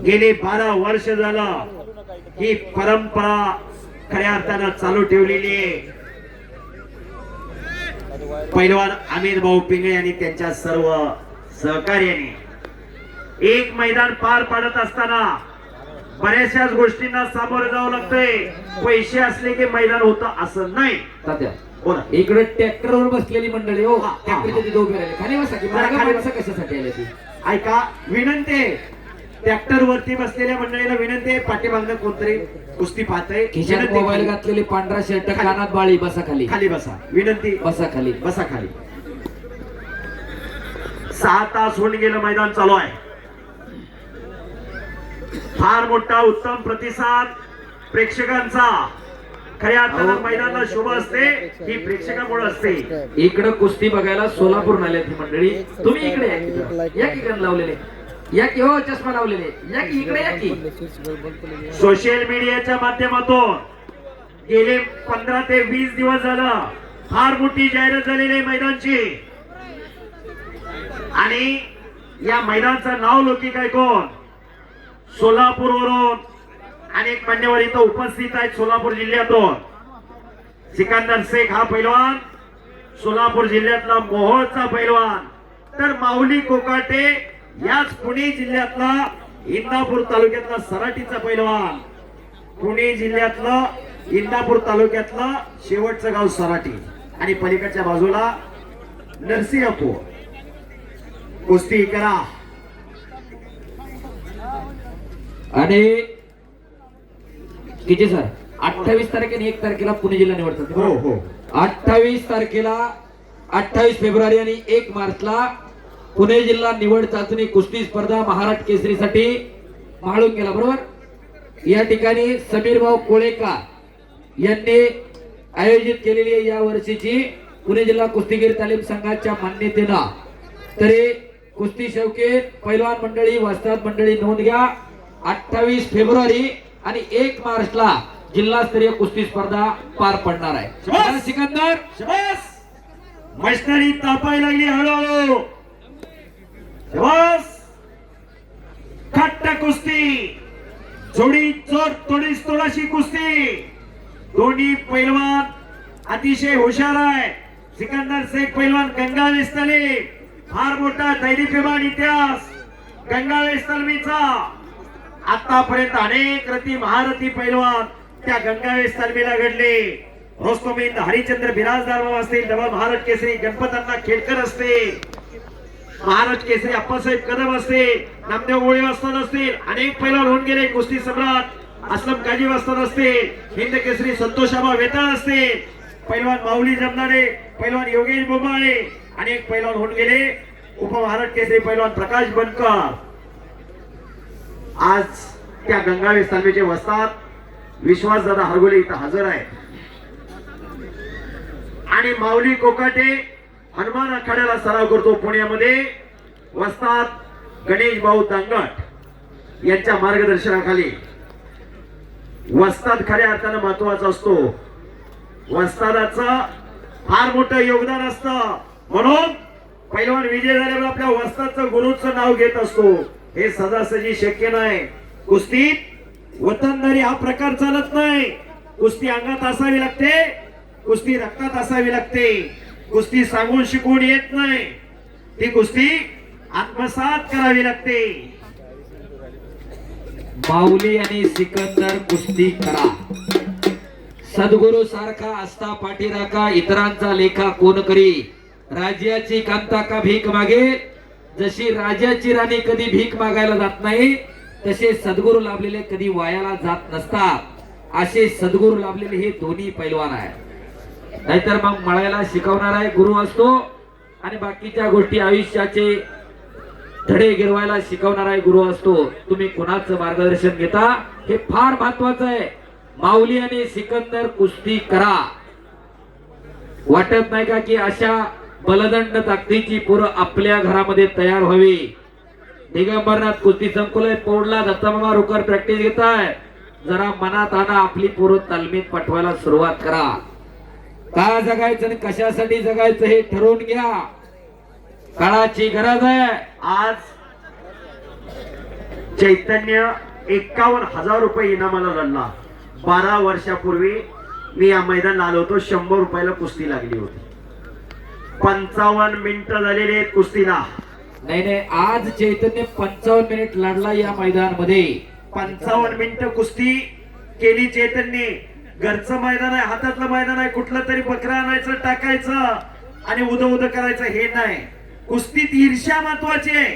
गेली 12 वर्ष झालं ही परंपरा खऱ्या अर्थानं चालू ठेवलेली आहे. पैलवान अमित भाऊ पिंगळे आणि त्यांच्या सर्व सहकार्याने एक मैदान पार पाडत असताना बऱ्याचशाच गोष्टींना सामोरे जावं लागतंय. पैसे असले की मैदान होतं असं नाही. तात्या बोला. इकडे ट्रॅक्टरवर बसलेली मंडळी. हो ट्रॅक्टरच्या तिथे उभी राहिली. खाली बसा की मागं माणसं कशासाठी आली ती. ऐका विनंती आहे. ट्रॅक्टर वरती बसलेल्या मंडळीला विनंती आहे. पाठीमागनं कोणतरी कुस्ती पाहतंय. खिशात मोबाईल घातलेली, पांढरा शर्ट, कानात बाळी. बसा खाली. खाली बसा. विनंती. बसा खाली. बसा खाली. 6 तास होऊन गेलं मैदान चालू आहे. फार मोठा उत्तम प्रतिसाद प्रेक्षकांचा. खऱ्या अर्थानं मैदानाला शोभा असते ही प्रेक्षकांमुळे असते. इकडं कुस्ती बघायला सोलापूर आले ती मंडळी. तुम्ही इकडे या की. या की गण लावलेले. या की हो चष्मा लावलेले. या की इकडे या की. सोशल मीडियाच्या माध्यमातून गेले 15 ते 20 दिवस झालं फार मोठी जाहिरात झालेली आहे मैदानची. आणि या मैदानाचं नाव लौकिक आहे. कोण? सोलापूरवरून अनेक मान्यवर इथं उपस्थित आहेत. सोलापूर जिल्ह्यातून सिकंदर शेख हा पैलवान सोलापूर जिल्ह्यातला मोहोळचा पैलवान, तर माऊली कोकाटे याच पुणे जिल्ह्यातला इंदापूर तालुक्यातला सराटीचा पैलवान. पुणे जिल्ह्यातलं इंदापूर तालुक्यातलं शेवटचं गाव सराटी आणि पलीकडच्या बाजूला नरसिंहपूर. कुस्ती करा. आणि किती सर 28 तारखेने 1 तारखेला पुणे जिल्हा निवडतात. हो हो 28 तारखेला 28 फेब्रुवारी आणि 1 मार्चला पुणे जिल्हा निवड चाचणी कुस्ती स्पर्धा महाराष्ट्र केसरीसाठी माळून गेला. बरोबर. या ठिकाणी समीर भाऊ कोळेकर यांनी आयोजित केलेली या वर्षीची पुणे जिल्हा कुस्तीगीर तालीम संघाच्या मान्यतेनं तरी कुस्ती शौकीन पैलवान मंडळी वस्ताद मंडळी नोंद घ्या. 28 फेब्रुवारी आणि 1 मार्चला जिल्हास्तरीय कुस्ती स्पर्धा पार पडणार आहे. शाबास. सिकंदर शाबास. मशिनरी तापायला लागली हळूहळू. शाबास. खट्ट कुस्ती, जोडी चोर तोडीस तोडाशी कुस्ती. दोन्ही पैलवान अतिशय हुशार आहे. सिकंदर शेख पैलवान गंगावेस तालीम, फार मोठा दैदिप्यमान इतिहास गंगावेस तालमीचा. आतापर्यंत अनेक रती महारथी पैलवान त्या गंगावेस तालमीला घडले. रोस्तोमिंद हरिचंद्र बिराजदार बाबा असतील, डबल महाराष्ट्र केसरी गणपत अण्णा खेडकर असतील, महाराष्ट्र केसरी अप्पासाहेब कदम असतील, नामदेव गोळे वस्ताद असतील, अनेक पैलवान होऊन गेले. कुस्ती सम्राट असलम काजी वस्ताद असतील, हिंद केसरी संतोषाबा वेताळ असतील, पैलवान माऊली जमनारे, पैलवान योगेश बोंबाळे, अनेक पैलवान होऊन गेले. उपमहाराष्ट्र केसरी पैलवान प्रकाश बनकर आज त्या गंगावेस तालमीचे वस्ताद विश्वासदादा हरगोले इथं हजर आहे. आणि माऊली कोकाटे हनुमान आखाड्याला सराव करतो पुण्यामध्ये. वस्ताद गणेश भाऊ दांगट यांच्या मार्गदर्शनाखाली. वस्ताद खऱ्या अर्थानं महत्वाचा असतो. वस्तादाचं फार मोठं योगदान असतं. म्हणून पैलवान विजय झाल्यावर आपल्या वस्तादचं गुरुचं नाव घेत असतो. हे सहजासहजी शक्य नाही. कुस्तीत वतनदारी हा प्रकार चालत नाही. कुस्ती अंगात असावी लागते, कुस्ती रक्तात असावी लागते. कुस्ती सांगून शिकवून येत नाही, ती कुस्ती आत्मसात करावी लागते. माऊली आणि सिकंदर कुस्ती करा. सद्गुरु सारखा असता पाठीराखा, इतरांचा लेखा कोण करी. राज्याची कांता का भीक मागे, जशी राजाची राणी कधी भीक मागायला जात नाही, तसे सद्गुरु लाभलेले कधी वायाला जात नसतात. असे सद्गुरु लाभलेले हे दोन्ही पैलवान आहेत. नाहीतर मग मळायला शिकवणारा एक गुरु असतो आणि बाकीच्या गोष्टी आयुष्याचे धडे गिरवायला शिकवणारा एक गुरु असतो. तुम्ही कोणाचं मार्गदर्शन घेता हे फार महत्वाचं आहे. माऊली आणि सिकंदर कुस्ती करा. वाटत नाही का की अशा बलदंड ताकदीची पोरं आपल्या घरामध्ये तयार व्हावी. दिगंबरनाथ कुस्ती संकुल पौडला दत्तमामा रुकर प्रॅक्टिस घेताय. जरा मनात आणा, आपली पोरं तालमीत पाठवायला सुरुवात करा. का जगायचं आणि कशासाठी जगायचं हे ठरवून घ्या. काळाची गरज आहे. आज चैतन्य 51,000 रुपये इनामाला लढला. 12 वर्षापूर्वी मी या मैदानाला आलो होतो. 100 रुपयाला कुस्ती लागली होती. 55 मिनिटं झालेली आहेत कुस्तीला. नाही आज चैतन्य 55 मिनिट लढला या मैदानामध्ये. 55 मिनिटं कुस्ती केली चैतन्य. घरचं मैदान आहे, हातातलं मैदान आहे. कुठलं तरी बकरा आणायचं, टाकायचं आणि उद करायचं हे नाही. कुस्तीत ईर्ष्या महत्वाची आहे.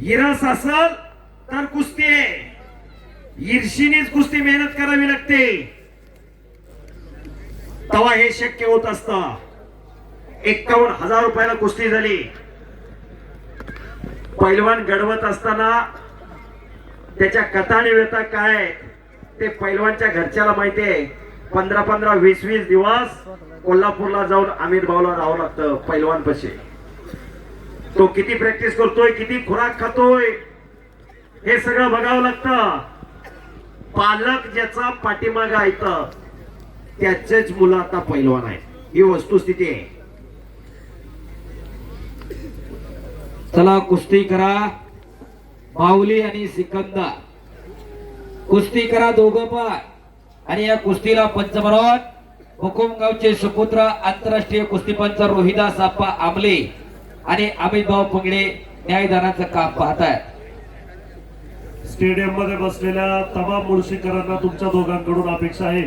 इरस असल तर कुस्ती आहे. ईर्षीनेच कुस्ती मेहनत करावी लागते, तेव्हा हे शक्य होत असतं. 51,000 रुपयाला कुस्ती झाली. पैलवान घडवत असताना त्याच्या कथा आणि व्यथा काय ते पैलवानच्या घरच्याला माहिती आहे. 15-15, 20-20 दिवस कोल्हापूरला जाऊन अमित भाऊला राहावं लागतं पैलवान पशी. तो किती प्रॅक्टिस करतोय, किती खुराक खातोय, हे सगळं बघावं लागतं. पालक ज्याचा पाठीमागा ऐकतं त्याचेच मुलं आता पैलवान आहेत. ही वस्तुस्थिती आहे. चला कुस्ती करा. माऊली आणि सिकंदर कुस्ती करा दोघं पण. आणि या कुस्तीला पंच म्हणून हुकुमगावचे सुपुत्र आंतरराष्ट्रीय कुस्तीपंच रोहिदास आप्पा आमले आणि अमित भाऊ पुंगडे न्यायदानाचं काम पाहतायत. स्टेडियम मध्ये बसलेल्या तमाम मुळशीकरांना तुमच्या दोघांकडून अपेक्षा आहे.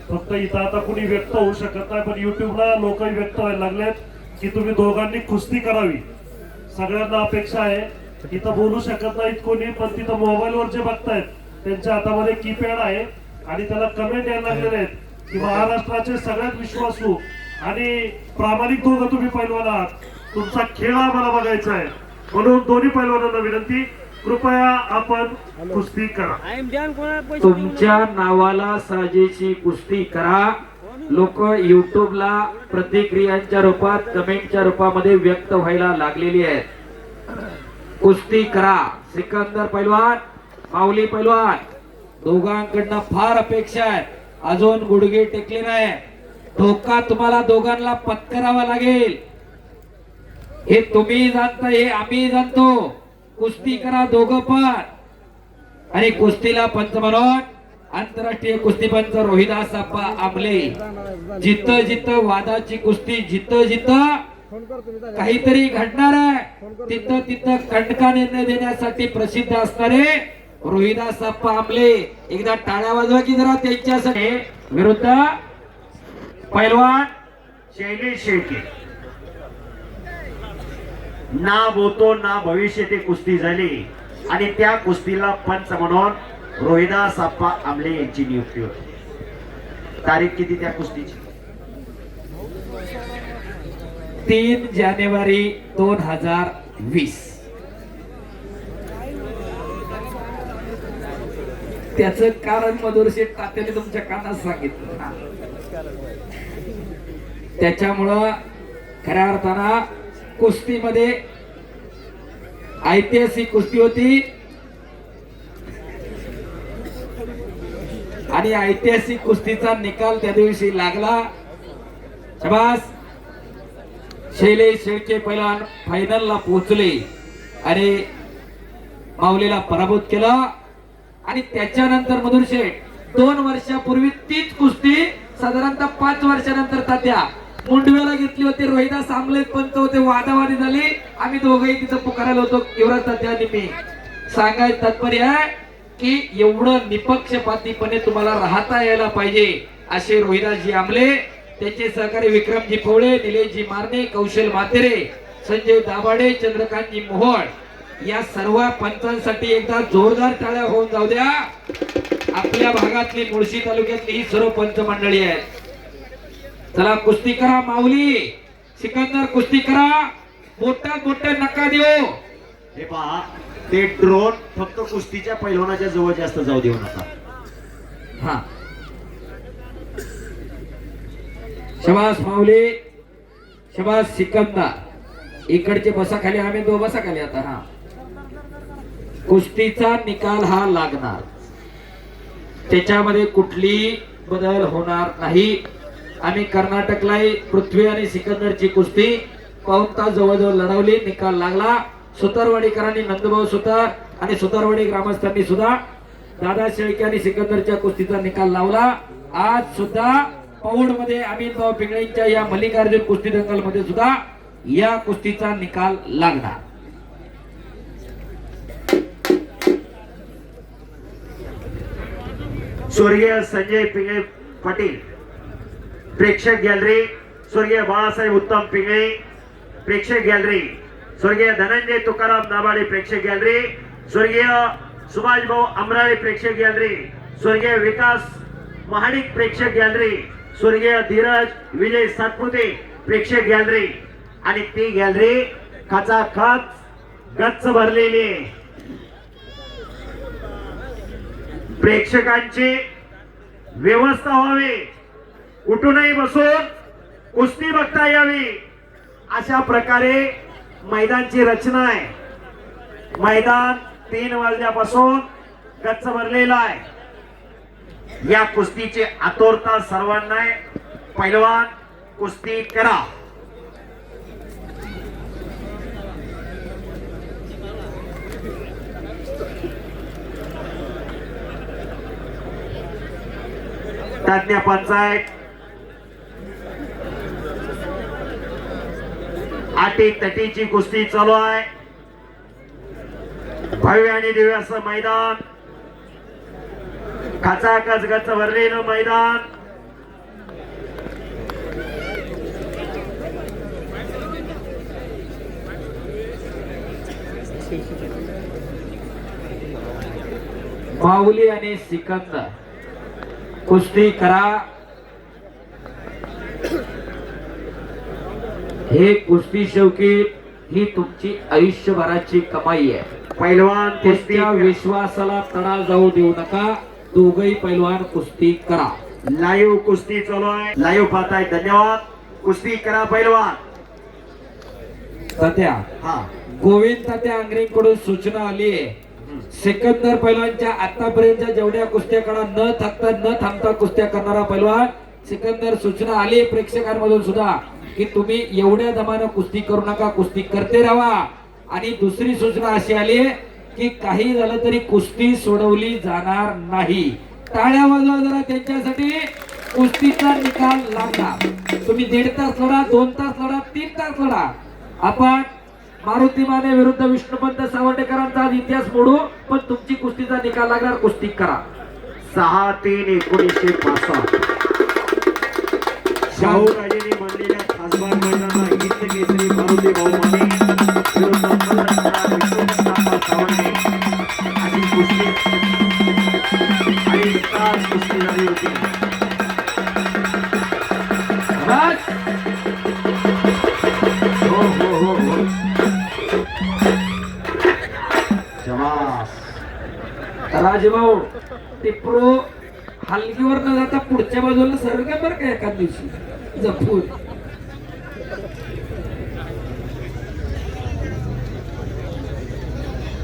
फक्त इथं आता कुणी व्यक्त होऊ शकत नाही, पण युट्यूबला लोकही व्यक्त व्हायला लागलेत की तुम्ही दोघांनी कुस्ती करावी. सगळ्यांना अपेक्षा आहे. इथं बोलू शकत नाहीत कोणी, पण तिथं मोबाईलवर जे बघतायत त्यांच्या हातामध्ये कीपॅड आहे आणि त्याला कमेंट यायला लागलेले आहेत की महाराष्ट्राचे सगळ्यात विश्वासू आणि प्रामाणिक दोघं तुम्ही पैलवान आहात. तुमचा खेळ आम्हाला बघायचा आहे. म्हणून दोन्ही पैलवानांना विनंती, कृपया आपण कुस्ती करा. आय एम ध्यान कोणाला पैसे तुमच्या नावाला साजेशी कुस्ती करा. लोक युट्यूबला प्रतिक्रियांच्या रूपात कमेंटच्या रूपामध्ये व्यक्त व्हायला लागलेली आहेत. कुस्ती करा. सिकंदर पैलवान, माऊली पैलवान दोघांकडनं फार अपेक्षा आहे. अजून गुडघे टेकले नाही. धोका तुम्हाला दोघांना पत्करावा लागेल. हे तुम्ही जाणता, हे आम्ही जाणतो. कुस्ती करा दोघं पण. आणि कुस्तीला पंच म्हणून आंतरराष्ट्रीय कुस्तीपंच रोहिदास आप्पा आमले. जिथं जिथं वादाची कुस्ती, जिथं जिथं काहीतरी घडणार आहे तिथं तिथं कंटका निर्णय देण्यासाठी प्रसिद्ध असणारे रोहिदास आप्पा आमले. एकदा टाळ्या वाजवा की जरा त्यांच्यासाठी. विरुद्ध पैलवान शैलेश शेळके. ना भूतो ना भविष्य ते कुस्ती झाली आणि त्या कुस्तीला पंच म्हणून रोहिदास आप्पा आमले यांची नियुक्ती होती. तारीख किती त्या कुस्तीची? 3 जानेवारी 2020. त्याचं कारण मधुर शेठ तात्याने तुमच्या कानात सांगितलं. त्याच्यामुळं खऱ्या अर्थानं कुस्तीमध्ये ऐतिहासिक कुस्ती होती आणि ऐतिहासिक कुस्तीचा निकाल त्या दिवशी लागला. शाबास. शैलेश शेळके पैलवान फायनलला पोहोचले आणि माऊलीला पराभूत केलं. आणि त्याच्यानंतर मधुर शेठ 2 वर्षापूर्वी तीच कुस्ती साधारणतः 5 वर्षानंतर तात्या मुंडव्याला घेतली होती. रोहिदास आमले पंच होते. वादावादी झाली. आम्ही दोघंही तिथं पुकारायला होतो. युवराज तात्या आणि मी. सांगायचं तात्पर्य आहे की एवढं निपक्षपातीपणे तुम्हाला राहता यायला पाहिजे असे रोहिदासजी आमले, त्याचे सहकारी विक्रमजी पवळे, निलेशजी मारणे, कौशल मातेरे, संजय दाभाडे, चंद्रकांतजी मोहोळ या सर्व पंचांसाठी एकदा जोरदार टाळ्या होऊन जाऊ द्या. आपल्या भागातली मुळशी तालुक्यातली ही सर्व पंच मंडळी आहेत. चला कुस्ती करा. माऊली सिकंदर कुस्ती करा. बोटात बोट नका देऊ. हे पहा, ते ड्रोन फक्त कुस्तीच्या पैलवानाच्या जवळ जास्त जाऊ देऊ नका. हा. शबास माऊली, शबास सिकंदर. इकडचे बसा खाली, आम्ही दो बसा खाली. आता हा कुस्तीचा निकाल हा लागणार. त्याच्यामध्ये कुठली बदल होणार नाही. आम्ही कर्नाटकला पृथ्वी आणि सिकंदरची कुस्ती 5 तास जवळजवळ लढवली. निकाल लागला. सुतारवाडीकरांनी, नंदभाऊ सुतार आणि सुतारवाडी ग्रामस्थांनी सुद्धा दादा शेळके आणि सिकंदरच्या कुस्तीचा निकाल लावला. आज सुद्धा पौड मध्ये अमितभाऊ पिंगळेंच्या या मल्लिकार्जुन कुस्ती दंगल मध्ये सुद्धा या कुस्तीचा निकाल लागणार. स्वर्गीय संजय पिंगळे पाटील प्रेक्षक गॅलरी, स्वर्गीय बाळासाहेब उत्तम पिंगळे प्रेक्षक गॅलरी, स्वर्गीय धनंजय तुकाराम दाभाडे प्रेक्षक गॅलरी, स्वर्गीय सुभाष भाऊ अमराळे प्रेक्षक गॅलरी, स्वर्गीय विकास महाडिक प्रेक्षक गॅलरी, स्वर्गीय धीरज विजय सातपुते प्रेक्षक गॅलरी. आणि ती गॅलरी खचाखच गच्च भरलेली आहे. प्रेक्षकांची व्यवस्था व्हावी, कुठूनही बसून कुस्ती बघता यावी अशा प्रकारे मैदानची रचना आहे. मैदान 3 वाजल्यापासून गच्च भरलेला आहे. या कुस्तीची आतुरता सर्वांना आहे. पैलवान कुस्ती करा. तज्ञ पंचायत आटी तटीची कुस्ती चालू आहे. भव्य आणि दिव्य असं मैदान, खचाखच गच भरलेलं मैदान. माऊली आणि सिकंदर कुस्ती करा. हे कुस्ती शेवकी ही तुमची आयुष्यभराची कमाई आहे. पैलवान कुस्ती त्याच्या विश्वासाला तडा जाऊ देऊ नका. दोघही पैलवान कुस्ती करा. लाईव्ह कुस्ती चालू आहे. लाईव्ह पाहताय, धन्यवाद. कुस्ती करा पैलवान. तात्या हा गोविंद तात्या आंग्रेकडून सूचना आली आहे. सिकंदर पैलवानच्या आतापर्यंतच्या जेवढ्या कुस्त्या करा न थांबता कुस्त्या करणारा पैलवान सिकंदर, सूचना आली प्रेक्षकांमधून सुद्धा की तुम्ही एवढ्या दमानं कुस्ती करू नका, कुस्ती करते राहा. आणि दुसरी सूचना अशी आली की काही झालं तरी कुस्ती सोडवली जाणार नाही. टाळ्या वाजवा जरा त्यांच्यासाठी. कुस्तीचा निकाल लागला. तुम्ही 1.5 तास लढा, 2 तास लढा, 3 तास लढा. आपण मारुती माने विरुद्ध विष्णुपंत सावर्डेकरांचा आज इतिहास मोडू, पण तुमची कुस्तीचा निकाल लागणार. कुस्ती करा. 6-3-1965 शाहूराजेंनी मानलेल्या खासबाग मैदानात गीत केसरी मारुती भाऊ माने विरुद्ध विष्णुपंत सावर्डे अशी कुस्ती आणि तास कुस्ती झाली होती. बस. हो हो हो हो. शबास. राजभाऊ टिप्रो हलगीवर न जाता पुढच्या बाजूला सर्व काय बरं का एका दिवशी जपून.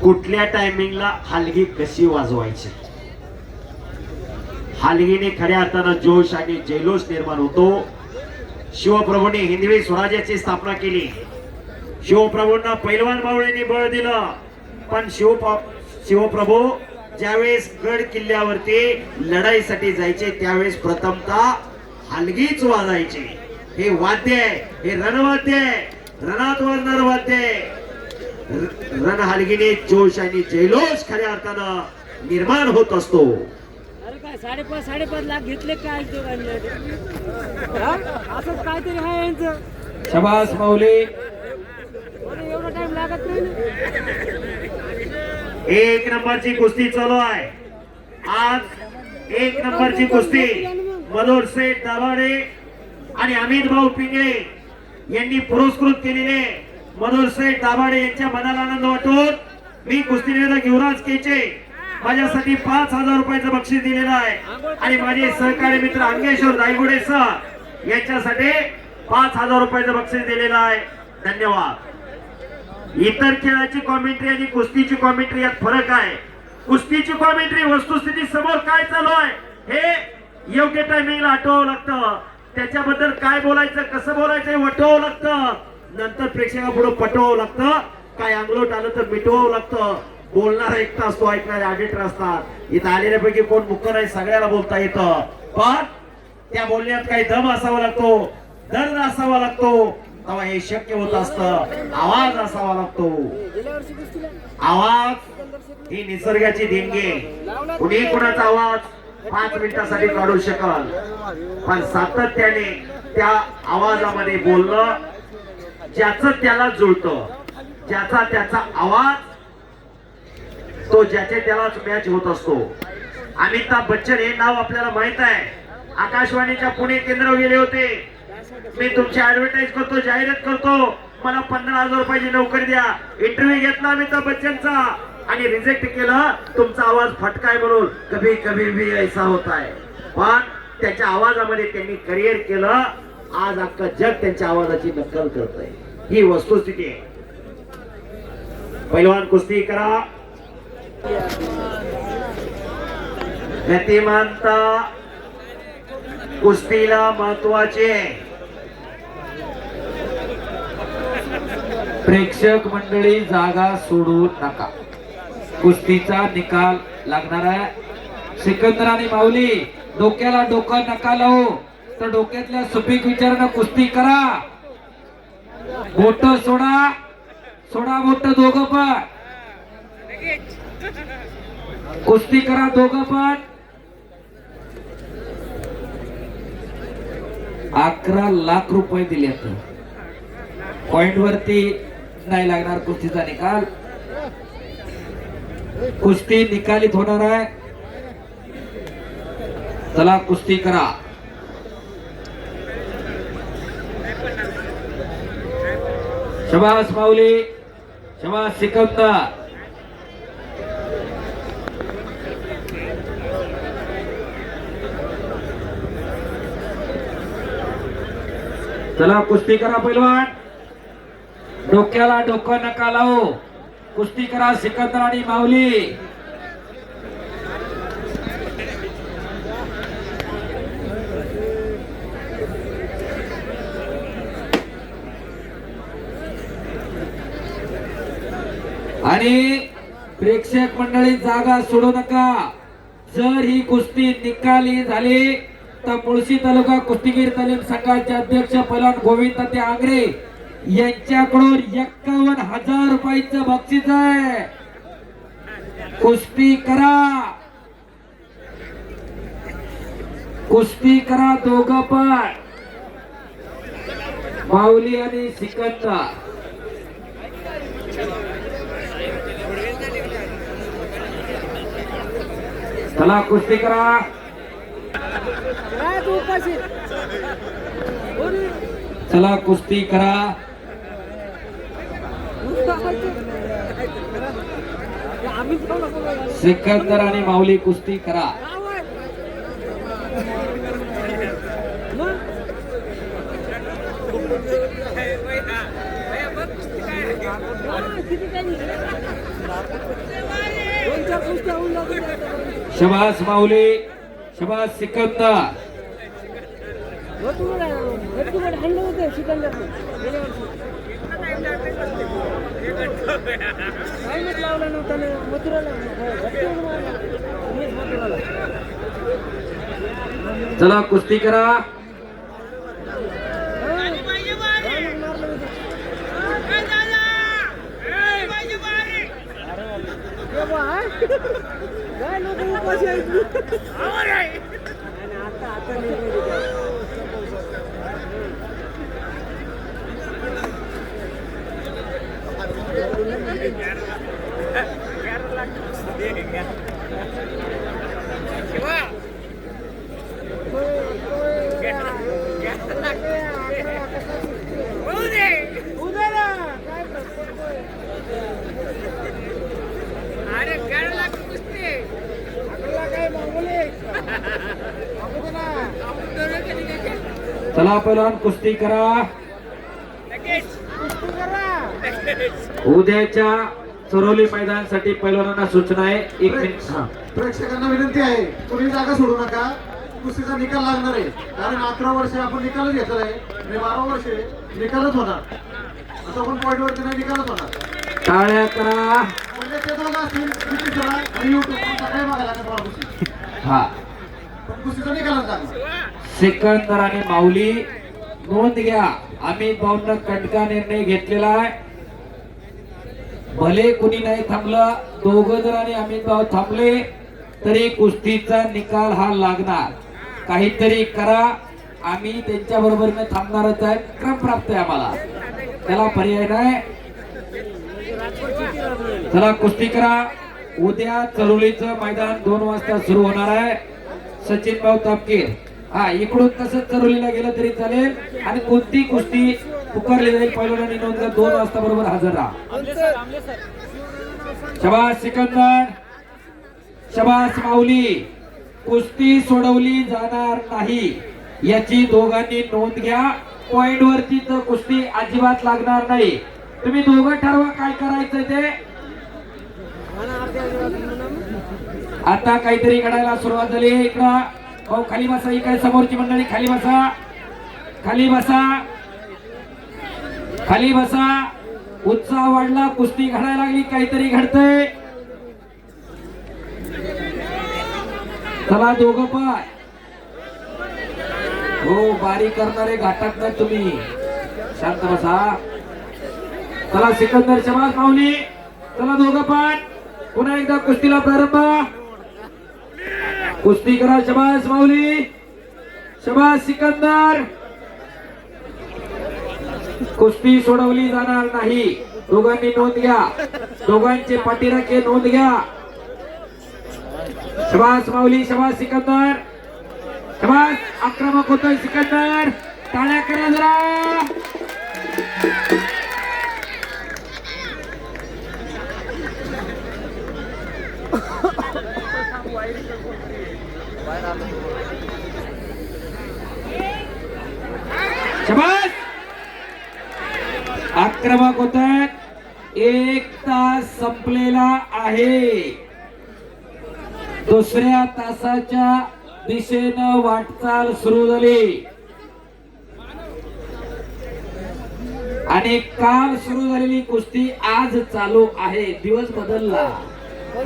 कुठल्या टायमिंगला हलगी कशी वाजवायची, हलगीने खऱ्या अर्थानं जोश आणि जल्लोष निर्माण होतो. शिवप्रभूने हिंदवी स्वराज्याची स्थापना केली. शिवप्रभूंना पैलवान मावळ्यांनी बळ दिलं. पण शिवप्रभू ज्यावेळेस गड किल्ल्यावरती लढाईसाठी जायचे त्यावेळेस प्रथमतः हलगीच वाजायचे. हे वाद्य आहे, हे रणवाद्य आहे, रणात वाजणार वाद्य आहे. रण हलगीने जोश आणि जल्लोष खऱ्या अर्थानं निर्माण होत असतो. अरे काय 5.5 लाख घेतले काय असंच काहीतरी आहे यांचं. शबास माऊली. एवढा टाइम लागत नाही ना. 1 नंबरची कुस्ती चालू आहे. आज 1 नंबरची कुस्ती मनोहर शेठ दाभाडे आणि अमित भाऊ पिंगळे यांनी पुरस्कृत केलेले. मनोहर शेठ दाभाडे यांच्या मनाला आनंद वाटून मी कुस्ती निवेदक युवराज केचे माझ्यासाठी 5,000 रुपयाचं बक्षीस दिलेलं आहे. आणि माझे सहकारी मित्र अंगेश्वर दायगुडे सर यांच्यासाठी 5,000 रुपयाचं बक्षीस दिलेलं आहे. धन्यवाद. इतर खेळाची कॉमेंट्री आणि कुस्तीची कॉमेंट्री यात फरक आहे. कुस्तीची कॉमेंट्री वस्तुस्थिती समोर काय चालू आहे हे योग्य टायमिंगला आठवावं लागतं. त्याच्याबद्दल काय बोलायचं, कसं बोलायचं हे वटवावं लागतं. नंतर प्रेक्षकापुढे पटवावं लागतं. काय अंगलोट आलं तर मिटवावं लागतं. बोलणारा एकटा असतो, ऐकणारे ऑडिटर असतात. इथं आलेल्यापैकी कोण मुख्य नाही, सगळ्याला बोलता येतं. पण त्या बोलण्यात काही दम असावा लागतो, दर्द असावा लागतो, तेव्हा हे शक्य होत असतं. आवाज असावा लागतो. आवाज ही निसर्गाची देणगी. कुणी कुणाचा आवाज 5 मिनिटासाठी काढू शकाल, पण सातत्याने त्या आवाजामध्ये बोलणं ज्याचं त्याला जुळतं, ज्याचा त्याचा आवाज तो ज्याचे त्यालाच मॅच होत असतो. अमिताभ बच्चन हे नाव आपल्याला माहित आहे. आकाशवाणीच्या पुणे केंद्रावर गेले होते. मी तुमची ऍडव्हर्टाईज करतो, जाहिरात करतो, मला 15,000 रुपयाची नोकरी द्या. इंटरव्ह्यू घेतला अमिताभ बच्चनचा आणि रिजेक्ट केलं. तुमचा आवाज फटकाय म्हणून, कभी कभी भी ऐसा होता है. पण त्याच्या आवाजामध्ये त्यांनी करिअर केलं. आज अख्खं जग त्यांच्या आवाजाची नक्कल करतंय. ही वस्तुस्थिती आहे. पैलवान कुस्ती करा. गतिमानता कुस्तीला महत्वाचे. प्रेक्षक मंडळी जागा सोडू नका. कुस्तीचा निकाल लागणार आहे. सिकंदर आणि माऊली डोक्याला डोकं नका लावू, तर डोक्यातल्या सुपीक विचारानं कुस्ती करा. बोट सोडा सोडा बोट दोघं पण कुस्ती करा दोघं पण 11 लाख रुपये दिले पॉइंट वरती नाही लागणार कुस्तीचा निकाल कुस्ती निकालित होणार आहे चला कुस्ती करा शबास माऊली शबास सिकंदर चला कुस्ती करा पैलवान डोक्याला डोकं नका लावू कुस्ती करा सिकंदर आणि माऊली आणि प्रेक्षक मंडळी जागा सोडू नका जर ही कुस्ती निकाली झाली तर मुळशी तालुका कुस्तीगीर तालीम संघाचे अध्यक्ष पैलवान गोविंद ते आंग्रे यांच्याकडून 51,000 रुपयाचं बक्षीस आहे कुस्ती करा दोघं पण माऊली आणि सिकंदर चला कुस्ती करा चला कुस्ती करा सिकंदर आणि माऊली कुस्ती करा शबास माऊली शबास सिकंदर चला कुस्ती करा चला पहिलवान कुस्ती करा उद्याच्या चरोली मैदानासाठी पहिलवानांना सूचना आहे 1 मिनिट प्रेक्षकांना विनंती आहे तुम्ही जागा सोडू नका कुस्तीचा निकाल लागणार आहे कारण 11 वर्ष आपण निकालच घेतला आहे आणि 12 वर्ष निकालच होणार आता पण पॉइंट वरती नाही निकालच होणार टाळ्या करा म्हणजे ते दोघं असतील युट्यूबला आणि युट्यूब सकाळी बघायला लागेल तुम्हाला कुस्ती हा पण कुस्तीचा निकालच लागणार सिकंदर आणि माऊली नोंद घ्या अमित भाऊंना कंटका निर्णय घेतलेला आहे भले कुणी नाही थांबलं दोघं जर आणि अमित भाऊ थांबले तरी कुस्तीचा निकाल हा लागणार काहीतरी करा आम्ही त्यांच्या बरोबरीने थांबणारच आहे क्रम प्राप्त आहे आम्हाला त्याला पर्याय नाही चला कुस्ती करा उद्या चरोलीचं मैदान 2 वाजता सुरू होणार आहे सचिन भाऊ तापकीर हा इकडून तसंच चरोलीला गेलं तरी चालेल आणि कोणती कुस्ती पुकारली जाईल पहिल्यांदा नोंद घ्या 2 वाजता बरोबर हजर राहा शबास सिकंदर शबास माऊली कुस्ती सोडवली जाणार नाही याची दोघांनी नोंद घ्या पॉइंट वरती तर कुस्ती अजिबात लागणार नाही तुम्ही दोघं ठरवा काय करायचं ते आता काहीतरी घडायला सुरुवात झाली इकडं भाऊ खाली बसा इकडे समोरची मंडळी खाली बसा खाली बसा खाली बसा उत्साह वाढला कुस्ती घडायला लागली काहीतरी घडतंय चला दोघं पाय हो बारी करणारे घाटात नाही तुम्ही शांत बसा चला सिकंदर शबास माऊली. चला दोघं पण पुन्हा एकदा कुस्तीला प्रारंभ. कुस्ती करा. शबास माऊली. शबास सिकंदर. कुस्ती सोडवली जाणार नाही. दोघांनी नोंद घ्या. दोघांचे पाठीराखे नोंद घ्या. शबास माऊली. शबास सिकंदर. शबास. आक्रमक होतोय सिकंदर. टाळ्या करा जरा. शबास. आक्रमक होतात. 1 तास संपलेला आहे. दुसऱ्या तासाच्या दिशेनं वाटचाल सुरू झाली आणि काल सुरू झालेली कुस्ती आज चालू आहे. दिवस बदलला.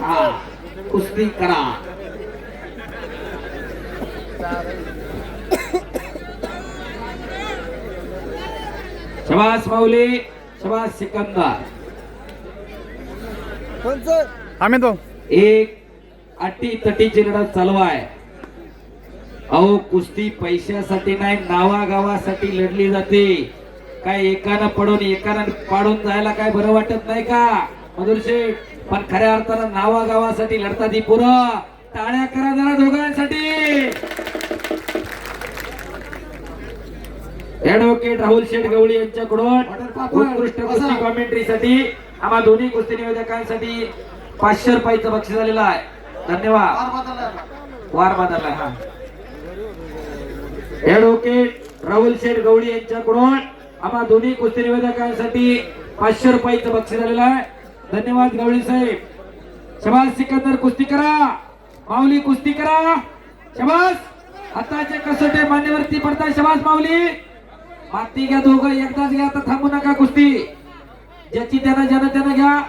हा कुस्ती करा. शबास माऊली. शबास सिकंदर. अमित भाऊ एक अटी तटीची लढत चालू आहे. अहो कुस्ती पैशासाठी नाही, नावागावासाठी लढली जाते. काय एकानं पडून एकानं पाडून जायला काय बरं वाटत नाही का मधुर शेठ? पण खऱ्या अर्थानं नावागावासाठी लढतात ही पुरं. टाळ्या करा जरा दोघांसाठी. ऍडव्होकेट राहुल शेठ गवळी यांच्याकडून उत्कृष्ट कुस्ती कॉमेंट्रीसाठी आम्हा दोन्ही कुस्ती निवेदकांसाठी 500 रुपयाचं बक्षीस झालेलं आहे. धन्यवाद. वार बदलला. हा ऍडव्होकेट राहुल शेठ गवळी यांच्याकडून आम्हा दोन्ही कुस्ती निवेदकांसाठी 500 रुपयाचं बक्षीस झालेलं आहे. धन्यवाद गवळी साहेब. शबास सिकंदर. कुस्ती करा. माऊली कुस्ती करा. शबास. आताचे कसोटे मान्यवरती पडतात. शबास माऊली. माती घ्या दोघं एकदाच घ्या. आता थांबू नका. कुस्ती ज्याची त्यानं ज्यानं त्यानं घ्या.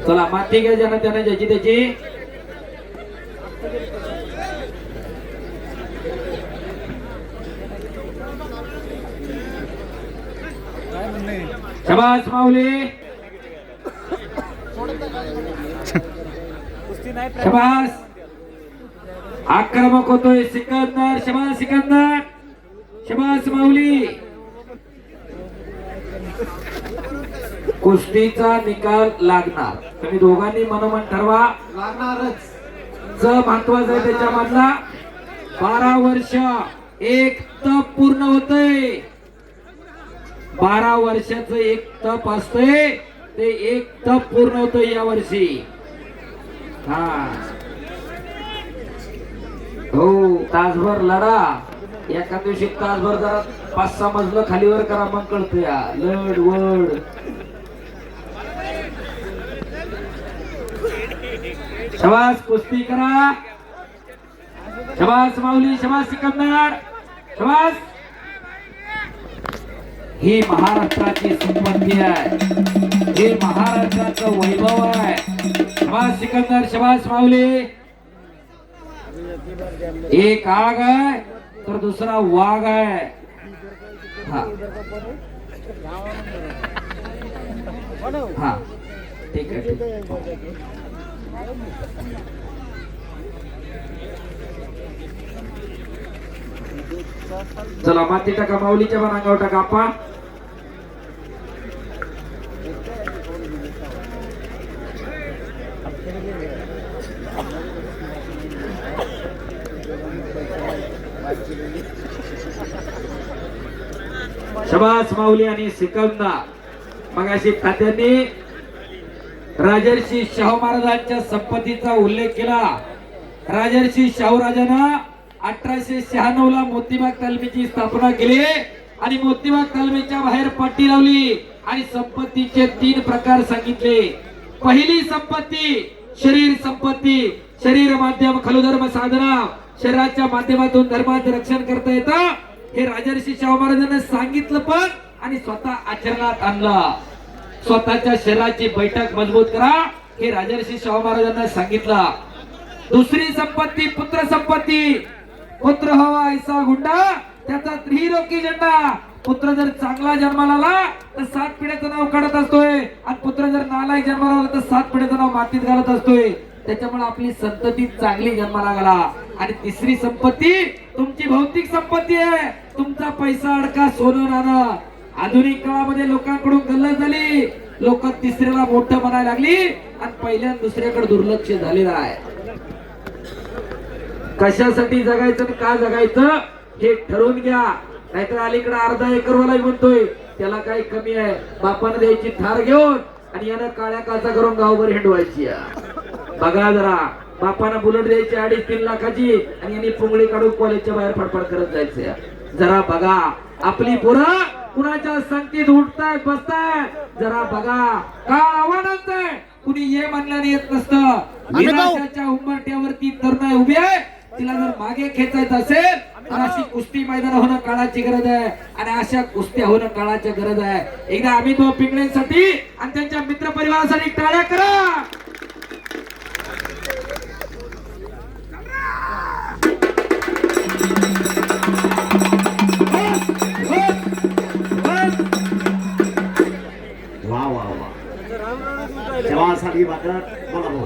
चला माती घ्या ज्यानं त्यानं ज्याची त्याची. शबास माऊली. कुस्ती नाही शबास. आक्रमक होतोय सिकंदर. शबास सिकंदर. शबास माऊली. कुस्तीचा निकाल लागणार. तुम्ही दोघांनी मनोमन ठरवा. लागणारच. ज महत्वाचं आहे त्याच्यामधला. 12 वर्ष एक तप पूर्ण होतंय. 12 वर्षाचं एक तप असतंय. ते एक तप पूर्ण होतंय या वर्षी. हा हो तासभर लढा. एका दिवशी तासभर जरा 5-6 मजलं खालीवर करा मग कळतं या लढ वड. शबास कुस्ती करा. शबास माऊली. शबास सिकंदर. शबास. ही महाराष्ट्राची संपत्ती आहे. हे महाराष्ट्राचं वैभव आहे. शबास सिकंदर. शबास माऊली. एक आग आहे तर दुसरा वाघ आहे. हा हा ठीक आहे, ठीक आहे. चला माती टाका. माऊलीच्या पण अंगावर टाका. आपा शबास माऊली आणि सिकंदर. मग अशी तात्यांनी राजर्षी शाहू महाराजांच्या संपत्तीचा उल्लेख केला. राजर्षी शाहू राजांना 1896 ला मोतीबाग तालमीची स्थापना केली आणि मोतीबाग तालमीच्या बाहेर पाटी लावली आणि संपत्तीचे 3 प्रकार सांगितले. पहिली संपत्ती शरीर संपत्ती. शरीर माध्यम खलु धर्म साधना. शरीराच्या माध्यमातून धर्माचं रक्षण करता येतं. हे राजर्षी शाहू महाराजांनी सांगितलं पण आणि स्वतः आचरणात आणलं. स्वतःच्या शरीराची बैठक मजबूत करा हे राजर्षी शाहू महाराजांना सांगितलं. दुसरी संपत्ती पुत्र संपत्ती. पुत्र हवा ऐसा गुंडा त्याचा त्रिलोकी झेंडा. पुत्र जर चांगला जन्माला आला तर 7 पिढ्याचं नाव काढत असतोय आणि पुत्र जर नालायक जन्माला आला तर 7 पिढ्याचं नाव मातीत घालत असतोय. त्याच्यामुळे आपली संतती चांगली जन्माला घाला. आणि तिसरी संपत्ती तुमची भौतिक संपत्ती आहे. तुमचा पैसा अडका सोनं नाणं. आधुनिक काळामध्ये लोकांकडून गल्लत झाली. लोक तिसऱ्याला मोठं बनायला लागली आणि पहिल्या दुसऱ्याकडे दुर्लक्ष झालेलं आहे. कशासाठी जगायचं आणि का जगायचं हे ठरवून घ्या. नाहीतर अलीकडे अर्धा एकरवाला म्हणतोय त्याला काही कमी आहे. बापानं द्यायची थार घेऊन आणि यानं काळ्या काचा करून गावभर हिंडवायची. बघा जरा, बापानं बुलेट द्यायची 2.5-3 लाखाची आणि यांनी पुंगळी काढून कॉलेजच्या बाहेर फडफड करत जायचं. जरा बघा, आपली पोरं कुणाच्या संगतीत उठतायत बसतायत. जरा बघा, काळ आव्हानांचं आहे. कुणी ये म्हणल्याने येत नसतं. विनाशाच्या उंबरट्यावरती तरुण उभी आहे. तिला जर मागे खेचायचं असेल तर अशी कुस्ती मैदान होणं काळाची गरज आहे आणि अशा कुस्त्या होणं काळाची गरज आहे. एकदा आम्ही तो पिंगळेंसाठी आणि त्यांच्या मित्र परिवारासाठी टाळ्या करा. वा वा वा, जेव्हासाठी मात्र बोला भाऊ.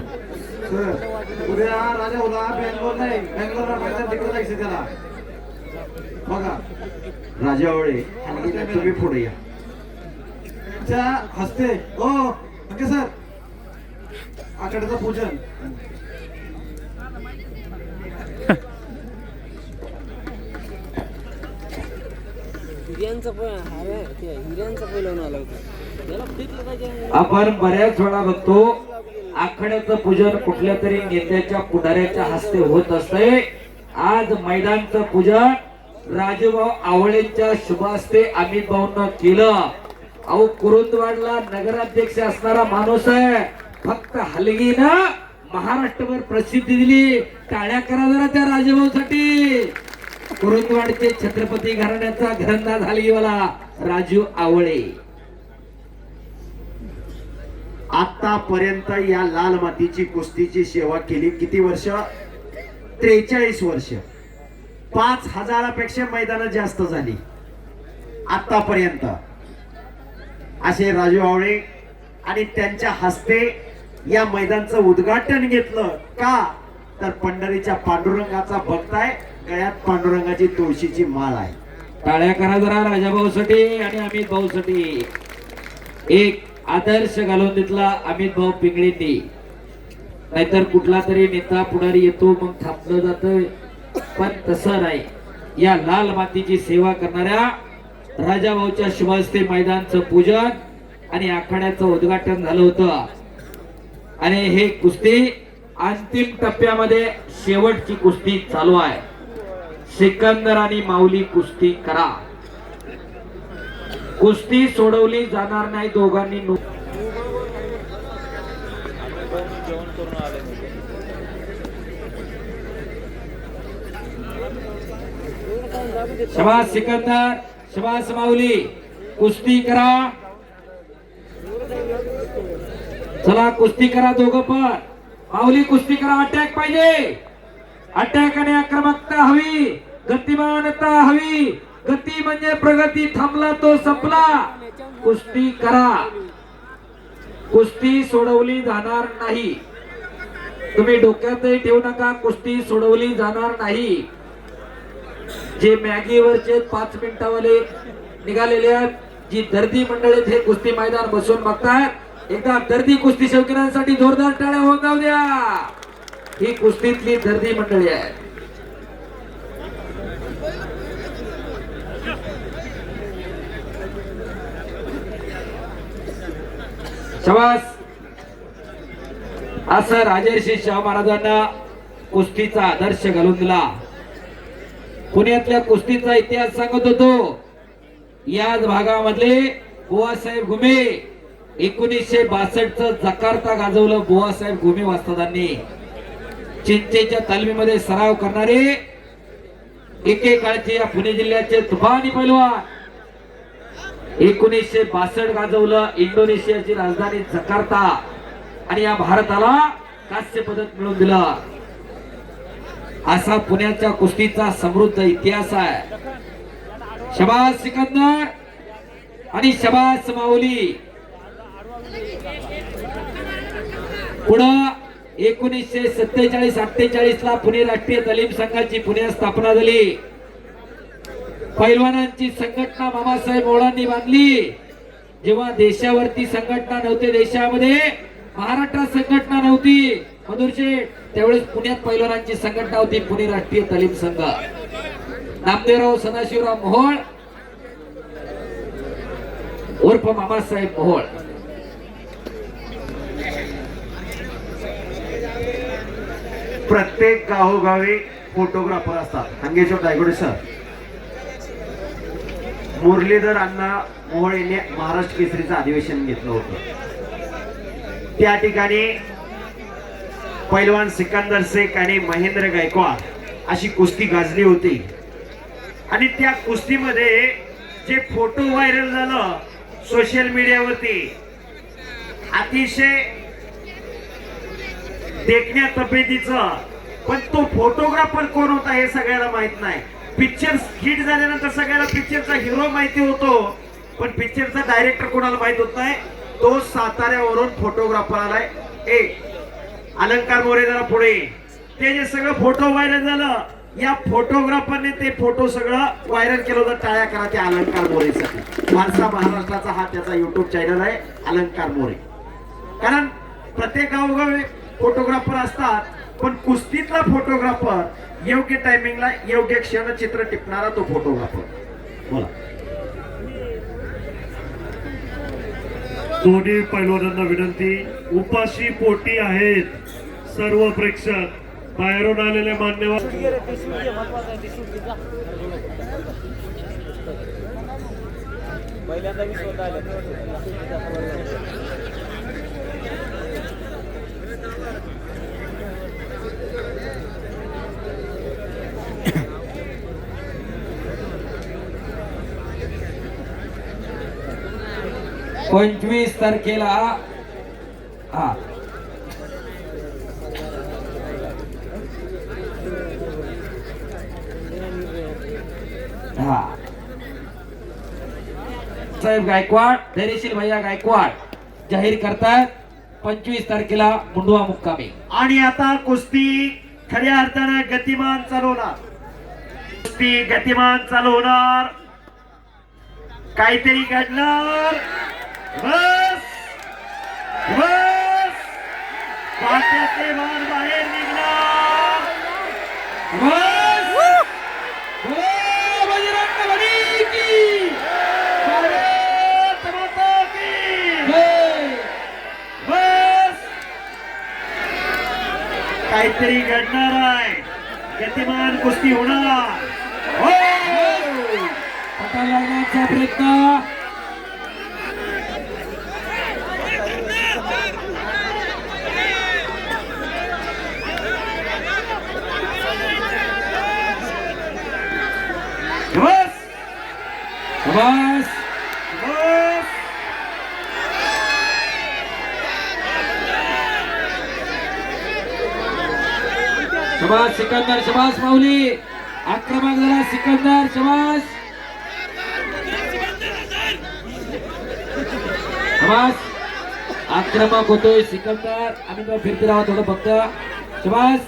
सर उद्या राजा होला बँगलोर नाही, बँगलोरला मैदान तिकडे जायचं त्याला. बघा राजावळे तुम्ही पुढे या. त्यांच्या हस्ते ओ ओके सर आखाड्याचं पूजन. आपण बऱ्याच वेळा बघतो आखाड्याचं पूजन कुठल्या तरी नेत्याच्या पुढाऱ्याच्या हस्ते होत असते. आज मैदानचं पूजन राजूभाऊ आवळेंच्या शुभ हस्ते अमित भाऊंना केलं. अहो कुरुंदवाडला नगराध्यक्ष असणारा माणूस आहे. फक्त हलगीनं महाराष्ट्रभर प्रसिद्धी दिली. टाळ्या करा जरा त्या राजूभाऊसाठी. कुरुंदवाडचे छत्रपती घराण्याचा घरंदाज हलगीवाला राजू आवळे. आतापर्यंत या लाल मातीची कुस्तीची सेवा केली किती वर्ष? 43 वर्ष. 5000पेक्षा मैदान जास्त झाली आतापर्यंत. असे राजू आवळे आणि त्यांच्या हस्ते या मैदानचं उद्घाटन घेतलं का तर पंढरीच्या पांडुरंगाचा भक्त आहे. गळ्यात पांडुरंगाची तुळशीची माळ आहे. टाळ्या करा जरा राजाभाऊसाठी आणि अमित भाऊसाठी. एक आदर्श घालून तिथला अमित भाऊ पिंगळींनी. नाहीतर कुठला तरी नेता पुढारी येतो मग थांबलं जातं. पण तसं नाही. या लाल मातीची सेवा करणाऱ्या राजाभाऊच्या शुभ हस्ते मैदानचं पूजन आणि आखाड्याचं उद्घाटन झालं होतं. आणि हे कुस्ती अंतिम टप्प्यामध्ये शेवटची कुस्ती चालू आहे. सिकंदर आणि माऊली कुस्ती करा. कुस्ती सोडवली जाणार नाही. दोघांनी शबास सिकंदर, शबास माऊली, कुस्ती करा. चला कुस्ती करा दोघं पण. माऊली कुस्ती करा. अटॅक पाहिजे. अटॅक आणि आक्रमकता हवी. गतिमानता हवी. गती म्हणजे प्रगती. थांबला तो संपला. कुस्ती करा. कुस्ती सोडवली जाणार नाही. तुम्ही डोक्यातही ठेवू नका, कुस्ती सोडवली जाणार नाही. जे मॅगीवरचे 5 मिनिटावाले निघालेले आहेत, जी दर्दी मंडळी हे कुस्ती मैदान बसून बघतायत, एकदा दर्दी कुस्ती शौकीनांसाठी जोरदार टाळ्या होऊन जाऊ द्या. ही कुस्तीतली दर्दी मंडळी आहे. शबास. असं राजर्षी शाहू महाराजांना कुस्तीचा आदर्श घालून दिला. पुण्यातल्या कुस्तीचा इतिहास सांगत होतो. याच भागामधले बुवासाहेब घुमे 1962 जकार्ता गाजवलं. बुवासाहेब घुमे वास्तदांनी चिंचेच्या तालमीमध्ये सराव करणारे एकेकाळचे या पुणे जिल्ह्याचे तुफानी पैलवान 1962 गाजवलं. इंडोनेशियाची राजधानी जकार्ता आणि या भारताला कांस्य पदक मिळवून दिलं. असा पुण्याच्या कुस्तीचा समृद्ध इतिहास आहे. शबाज सिकंदर आणि शबाज माऊली. पुढं 1947-48 ला पुणे राष्ट्रीय तालीम संघाची पुण्यात स्थापना झाली. पैलवानांची संघटना मामासाहेब मोळांनी बांधली. जेव्हा देशावरती संघटना नव्हते, देशामध्ये महाराष्ट्रात संघटना नव्हती मधुरशेठ, त्यावेळेस पुण्यात पैलवानांची संघटना होती, पुणे राष्ट्रीय तालीम संघ. नामदेवराव सदाशिवराव मोहोळ उर्फ मामासाहेब मोहोळ. प्रत्येक गावोगावी फोटोग्राफर असतात. हंगेश्वर दायगुडे सर, मुरलीधर अण्णा मोहोळ यांनी महाराष्ट्र केसरीचं अधिवेशन घेतलं होतं. त्या ठिकाणी पैलवान सिकंदर शेख आणि महेंद्र गायकवाड अशी कुस्ती गाजली होती. आणि त्या कुस्तीमध्ये जे फोटो व्हायरल झालं सोशल मीडियावरती, अतिशय देखण्या तब्येतीचं, पण तो फोटोग्राफर कोण होता हे सगळ्याला माहित नाही. पिक्चर हिट झाल्यानंतर सगळ्याला पिक्चरचा हिरो माहिती होतो, पण पिक्चरचा डायरेक्टर कोणाला माहित होत नाही. तो साताऱ्यावरून फोटोग्राफर आलाय. अलंकार मोरे जरा पुढे. ते जे सगळं फोटो व्हायरल झालं, या फोटोग्राफरने ते फोटो सगळं व्हायरल केलं होतं. टाळ्या करा त्या अलंकार मोरेसाठी. माणसा महाराष्ट्राचा हा त्याचा युट्यूब चॅनल आहे, अलंकार मोरे. कारण प्रत्येक गावोगावी फोटोग्राफर असतात, पण कुस्तीतला फोटोग्राफर योग्य टायमिंगला योग्य क्षण चित्र टिपणारा तो फोटोग्राफर. बोला. दोन्ही पैलवानांना विनंती, उपाशी पोटी आहेत सर्व प्रेक्षक, बाहेरून आलेले मान्यवर. पहिल्यांदा विश्वास आले. पंचवीस तारखेला हा साहेब गायकवाड, धैर्यशील भैया गायकवाड जाहीर करतात 25 तारखेला मुंडवा मुक्कामी. आणि आता कुस्ती खऱ्या अर्थानं गतिमान चालवणार. कुस्ती गतिमान चालू होणार. काहीतरी घडणार. बस बस पाट्याचे बाण बाहेर निघणार. बस हो बजरंगबली की भारत माता की जय. बस काहीतरी घडणार आहे. गतिमान कुस्ती होणार. हो पटा लागण्याचा प्रयत्न. बस बस बस शबाज सिकंदर, शबाज माऊली. आक्रमक झाला सिकंदर. शबाज शबाज आक्रमक होतोय सिकंदर. आम्ही तो फिरते राहा थोडं फक्त. शबाज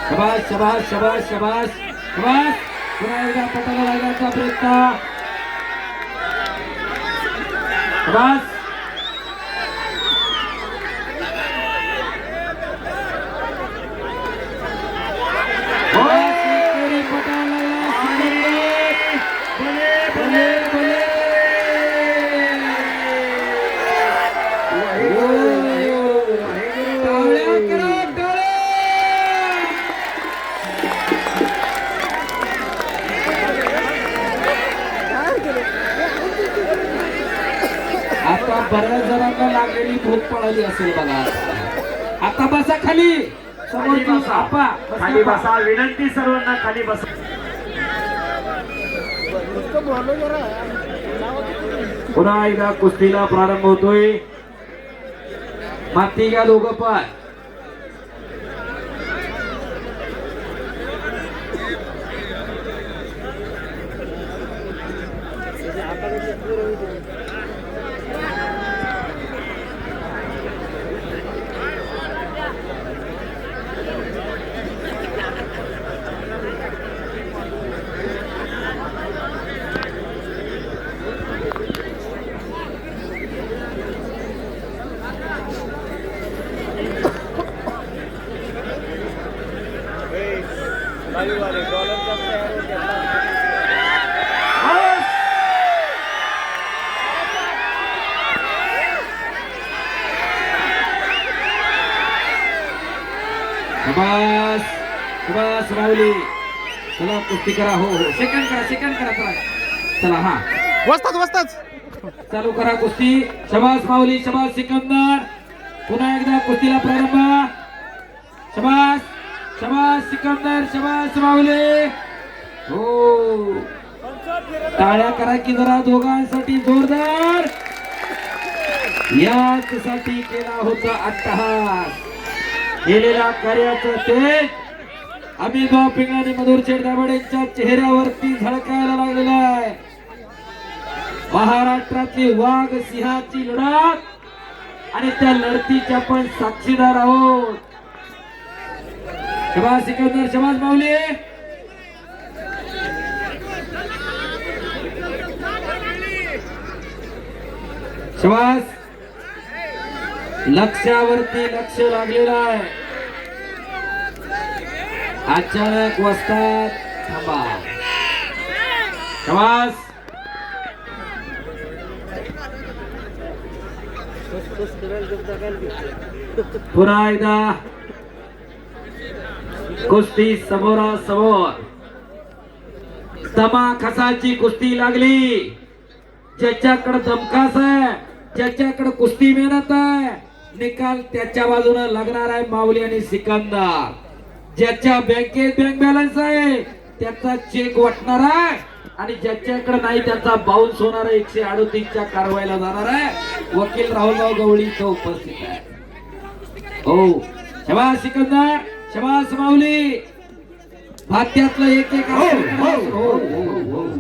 शबाज शबाज शबाज शबाज शबाज. पुन्हा एकदा पटाला लागण्याचा प्रयत्न. शबाज आता बऱ्याच जणांना लागलेली भूक पळाली असेल बघा. आता बसा खाली. समोरची आपा खाली बसा. विनंती सर्वांना खाली बसा. पुन्हा एकदा कुस्तीला प्रारंभ होतोय. माती घ्या दोघं पण. जास्त तयार होते. बस. शबास शबास माऊली. चला कुस्ती करा. हो हो सेकंड करा चला चला. हा वस्ताच चालू करा कुस्ती. शबास माऊली शबास सिकंदर. पुन्हा एकदा कुस्तीला प्रारंभ. शबास शबास सिकंदर शबास माऊली. हो टाळ्या करा की जरा दोघांसाठी जोरदार. यासाठी केला होता अट्टहास. केलेल्या कार्याचं तेज अमितभाऊ पिंगळा मधुर दाभाडेंच्या चेहऱ्यावरती झळकायला लागलेला आहे. महाराष्ट्रातली वाघ सिंहाची लढत आणि त्या लढतीच्या आपण साक्षीदार आहोत. शबास सिकंदर शबास माऊली. शबास. लक्ष्यावरती लक्ष लागलेलं आहे. अचानक वस्तात थांबा. शबास. पुन्हा एकदा कुस्ती समोरासमोर. दमाखसाची कुस्ती लागली. ज्याच्याकडे दमखास आहे ज्याच्याकडे कुस्ती मेहनत आहे निकाल त्याच्या बाजूने लागणार आहे माऊली आणि सिकंदर. ज्याच्या बँकेत बँक बॅलन्स आहे त्याचा चेक वाटणार आहे आणि ज्याच्याकडे नाही त्याचा बाउन्स होणार आहे. 138च्या कारवाईला जाणार आहे. वकील राहुलभाऊ गवळी इथं उपस्थित आहे. हो शबास सिकंदर शबास माऊली. भात्यातलं एक एक हो, हो, हो हो हो.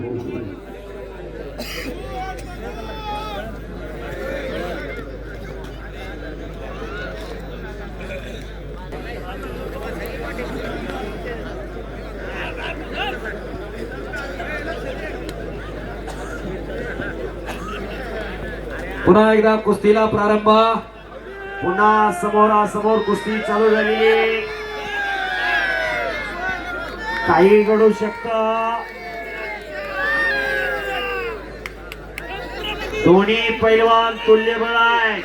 पुन्हा एकदा कुस्तीला प्रारंभ. पुन्हा समोरासमोर कुस्ती चालू झालेली. काही घडू शकतं. दोन्ही पैलवान तुल्यबळ आहेत.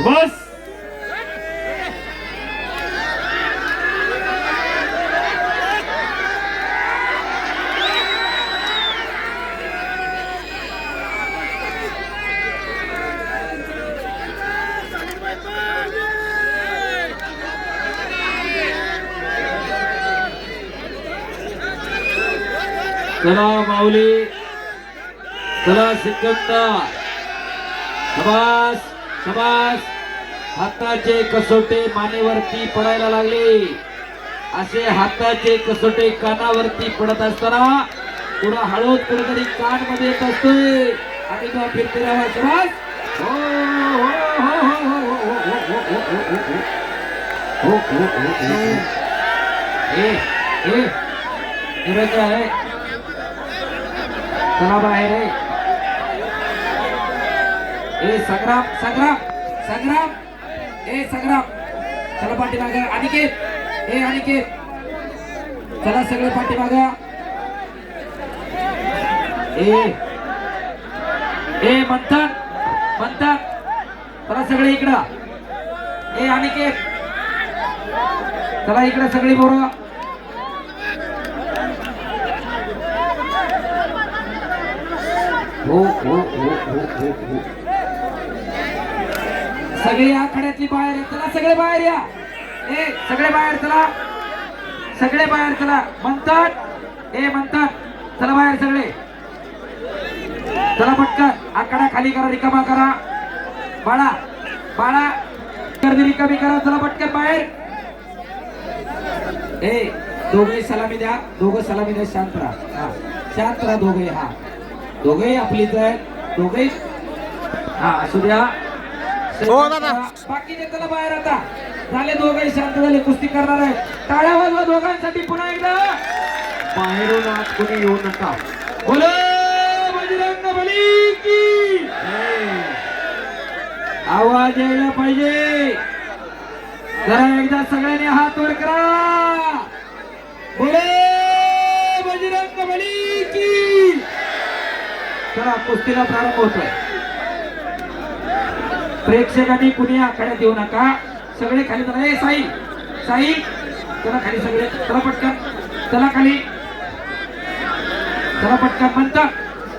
बस. चला माऊली चला सिकंदर. शबास शबास. हाताचे कसोटे मानेवरती पडायला लागले. असे हाताचे कसोटे कानावरती पडत असताना पुढे हळूच कुठेतरी कान मध्ये येत असतोय आणि तो फिरते राहा. शबास. हो हो हो हो हो हो हो हो. ए निरंजन आहे. चला बाहेर आहे. ए संग्राम संग्राम संग्राम. ए संग्राम चला पाठीमाग. अनिकेत ए अनिकेत चला सगळे पाठीमाग. ए मंथन मंथन चला सगळे इकडं. ए अनिकेत चला इकडं सगळी बोरं. हो हो हो हो हो हो. सगळी आखाड्यातली बाहेर या. चला सगळे बाहेर या. ए सगळे बाहेर चला. सगळे बाहेर चला. म्हणतात ए म्हणतात चला बाहेर सगळे. चला पटकन आखाडा खाली करा. रिकामा करा. बाळा बाळा गर्दी रिकामी करा. चला पटकन बाहेर. ए दोघे सलामी द्या. दोघं सलामी द्या. शांत राहा. हा शांत राहा दोघे. हा दोघेही आपलीच आहेत. दोघेही हा असू द्या. बाकीचे चला बाहेर आता. झाले दोघंही शांत झाले. कुस्ती करणार आहे. टाळ्या वाजवा दोघांसाठी पुन्हा एकदा. बाहेरून आत कोणी येऊ नका. बोलो बजरंग बली की आवाज यायला पाहिजे. जरा एकदा सगळ्यांनी हात वर करा. बोलो बजरंग बली की. चला कुस्तीला प्रारंभ होतोय. प्रेक्षकांनी कुणी आखाड्यात येऊ नका. सगळे खाली चला. ए साई साई चला खाली सगळे. चला पटकन चला खाली. चला पटकन म्हणतात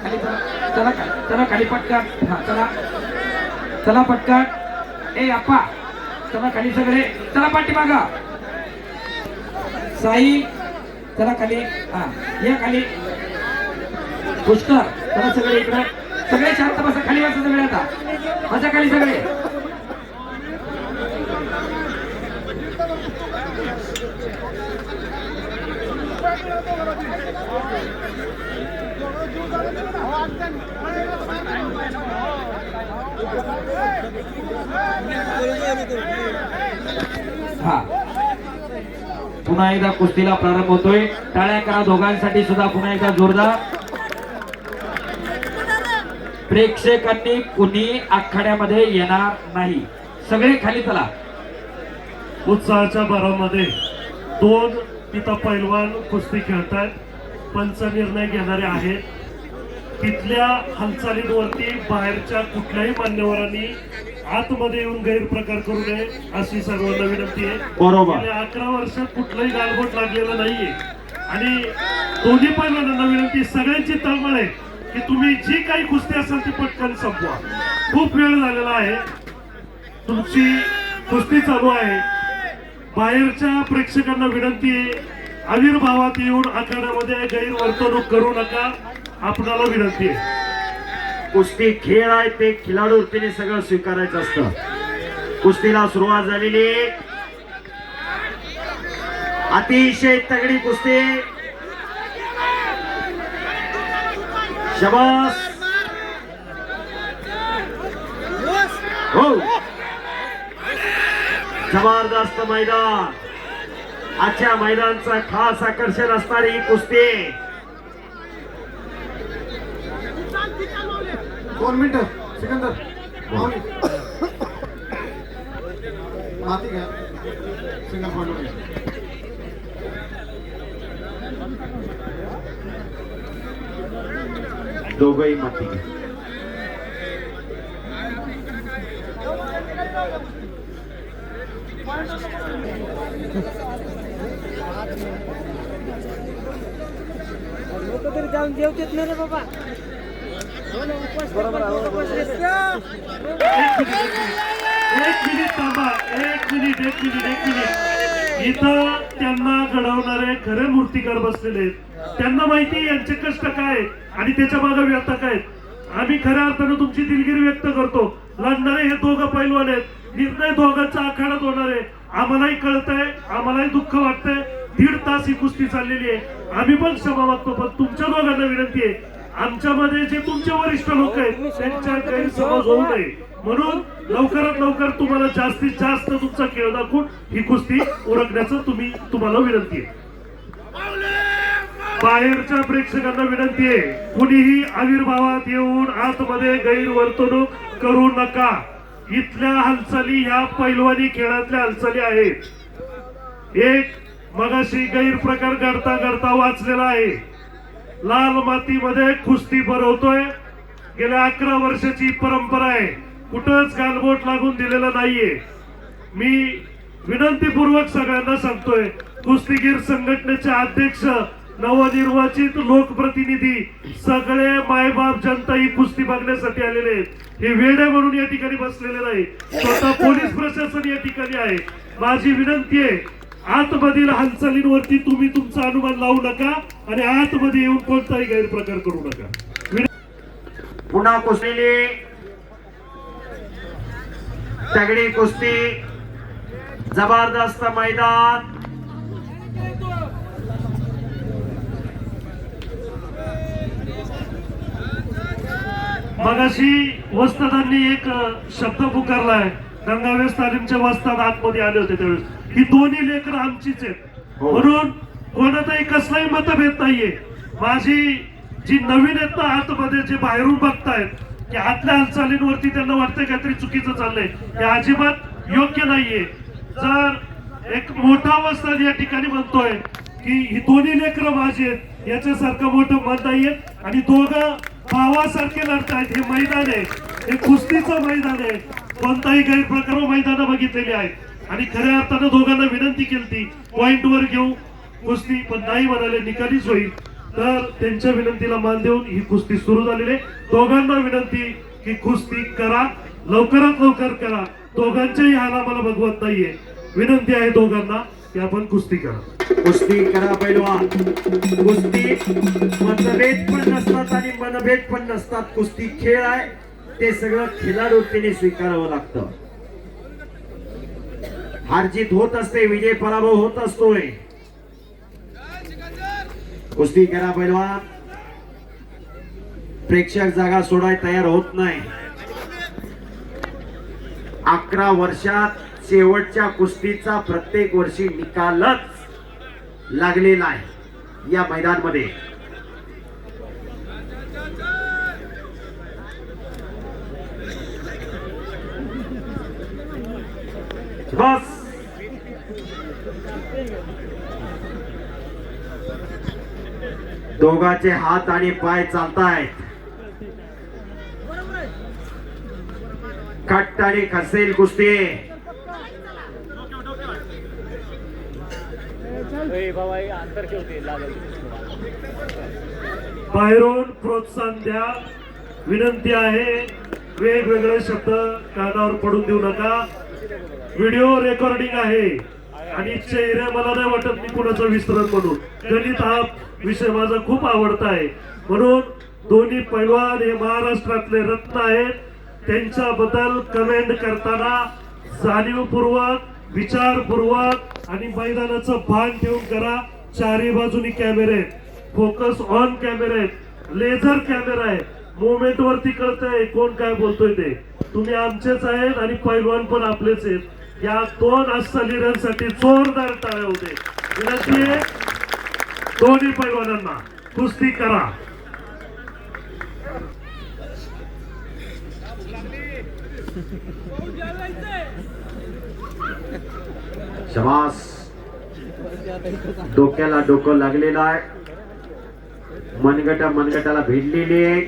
खाली चला. चला चला खाली पटकन. हा चला चला पटकन. ए अप्पा चला खाली सगळे. चला पाठीमागा. साई चला खाली. हा या खाली. पुष्कर चला सगळे इकडे. सगळे शांत बसा. खाली बसा सगळे. आता बसा खाली सगळे. हा पुन्हा एकदा कुस्तीला प्रारंभ होतोय. टाळ्या करा दोघांसाठी सुद्धा पुन्हा एकदा जोरदार. प्रेक्षकांनी कुणी आखाड्यामध्ये येणार नाही. सगळे खाली चला. उत्साहाच्या भरामध्ये दोन तिथं पैलवान कुस्ती खेळतात. पंच निर्णय घेणारे आहेत. तिथल्या हालचालींवरती बाहेरच्या कुठल्याही मान्यवरांनी आतमध्ये येऊन गैरप्रकार करू नये अशी सर्वांना विनंती आहे. बरोबर. गेल्या 11 वर्षात कुठलंही गालबोट लागलेलं नाहीये आणि दोन्ही पैलवानांना विनंती, सगळ्यांची तळमळ आहे की तुम्ही जी काही कुस्ती असेल ती पटकन संपवा. खूप वेळ झालेला आहे. तुमची कुस्ती चालू आहे. बाहेरच्या प्रेक्षकांना विनंती आहे, आविर्भावात येऊन आखाड्यामध्ये गैरवर्तणूक करू नका. आपणाला विनंती आहे. कुस्ती खेळ आहे ते खिलाडू वृत्तीने सगळं स्वीकारायचं असतं. कुस्तीला सुरुवात झालेली. अतिशय तगडी कुस्ती. शबास. हो जबरदस्त मैदान. आजच्या मैदानचं खास आकर्षण असणारी ही कुस्ती. 2 मिनिटं सिकंदर माऊली. माती घ्या. Single point. दोघंही माती घ्या. लोक तरी जाऊन जेवतेत ना रे बाबा. एक मिनिट थांबा. एक मिनिट. इथं त्यांना घडवणारे खरे मूर्तिकार बसलेले आहेत. त्यांना माहिती यांचे कष्ट काय आणि त्याच्या मागे व्यथा काय. आम्ही खऱ्या अर्थानं तुमची दिलगिरी व्यक्त करतो. लढणारे हे दोघं पैलवान आहेत. निर्णय दोघांचा आखाड्यात होणार आहे. आम्हालाही कळतंय, आम्हालाही दुःख वाटतंय. 1.5 तास ही कुस्ती चाललेली आहे. आम्ही पण क्षमा मागतो, पण तुमच्या दोघांना विनंती आहे, आमच्यामध्ये जे तुमचे वरिष्ठ लोक आहेत त्यांच्या गैरसमज होऊ नये म्हणून लवकरात लवकर तुम्हाला जास्तीत जास्त तुमचा खेळ दाखवून ही कुस्ती उरकण्याचं तुम्हाला विनंती आहे. बाहेरच्या प्रेक्षकांना विनंती आहे, कुणीही आविर्भावात येऊन आतमध्ये गैरवर्तणूक करू नका. इथल्या हालचाली ह्या पैलवानी खेळातल्या हालचाली आहेत. एक मगाशी गैरप्रकार घडता वाचलेला आहे. लाल मातीमध्ये कुस्ती भरवतोय. गेल्या 11 वर्षाची परंपरा आहे. कुठंच गालबोट लागून दिलेलं नाहीये. मी विनंतीपूर्वक सगळ्यांना सांगतोय, कुस्तीगीर संघटनेचे अध्यक्ष, नवनिर्वाचित लोकप्रतिनिधी, सगळे मायबाप जनता ही कुस्ती बघण्यासाठी आलेले आहेत. हे वेडे म्हणून या ठिकाणी बसलेले नाही. स्वतः पोलीस प्रशासन या ठिकाणी आहे. माझी विनंती आहे, आतमधील हालचालींवरती तुम्ही तुमचा अनुमान लावू नका आणि आतमध्ये येऊन कोणताही गैरप्रकार करू नका. पुन्हा कुस्तीली तगडी कुस्ती, जबरदस्त मैदान. मगाशी वस्तादांनी एक शब्द पुकारलाय, गंगावेस तालीमच्या वस्ताद आतमध्ये आले होते त्यावेळेस. ही दोन्ही लेकरं आमचीच आहेत हो. म्हणून कोणाचाही कसलाही मतभेद नाहीये. माझी जी नवीन आहेत ना आतमध्ये जे बाहेरून बघतायत की आतल्या हालचालींवरती त्यांना वाटतंय काहीतरी चुकीचं चाललंय, हे अजिबात योग्य नाहीये. जर एक मोठा वस्ताद या ठिकाणी म्हणतोय की ही दोन्ही लेकरं माझी आहेत, याच्यासारखं मोठं मत नाहीये. आणि दोघं भावासारखे लढतायत. हे मैदान आहे, हे कुस्तीचं मैदान आहे. कोणताही गैरप्रकार मैदानं बघितलेली आहेत आणि खऱ्या अर्थानं दोघांना विनंती केली पॉइंटवर घेऊ कुस्ती, पण नाही म्हणाले निकालीच होईल. तर त्यांच्या विनंतीला मान देऊन ही कुस्ती सुरू झालेली आहे. दोघांना विनंती की कुस्ती करा, लवकरात लवकर करा. दोघांच्याही हाल आम्हाला बघवत नाहीये. विनंती आहे दोघांना की आपण कुस्ती करा. कुस्ती करा पैलवान. कुस्ती मतभेद पण नसतात आणि मनभेद पण नसतात. कुस्ती खेळ आहे, ते सगळं खिलाडूने स्वीकारावं लागतं. हार जीत होत असते, विजय पराभव होत असतोय. कुस्ती करा पैलवान. प्रेक्षक जागा सोडाय तयार होत नाही. 11 वर्षात शेवटच्या कुस्तीचा प्रत्येक वर्षी निकालच लागलेला आहे या मैदानमध्ये. बस दोघांचे हात आणि पाय चालतायत. कट आणि खसेल कुस्ती. बाबा अंतर ठेवते लागेल. बाहेरून प्रोत्साहन द्या. विनंती आहे वेगवेगळे शब्द कानावर पडून देऊ नका. व्हिडिओ रेकॉर्डिंग आहे आणि चेहरे मला नाही वाटत मी कुणाचं विस्तारण म्हणून. गणित हा विषय माझा खूप आवडता आहे म्हणून दोन्ही पैलवान हे महाराष्ट्रातले रत्न आहेत. त्यांच्याबद्दल कमेंट करताना जाणीवपूर्वक, विचारपूर्वक आणि मैदानाचं भान ठेवून करा. चारही बाजूनी कॅमेरे आहेत, फोकस ऑन कॅमेरे आहेत, लेझर कॅमेरा आहे. मोमेंट वरती कळतंय कोण काय बोलतोय ते. तुम्ही आमचेच आहेत आणि पैलवान पण आपलेच आहेत. या 2 अस्सलीरांसाठी जोरदार टाळ्या होते. विनंती आहे दोन्ही पैलवानांना कुस्ती करा. शबास. डोक्याला डोकं लागलेलं आहे. मनगटाला भिडलेली आहे.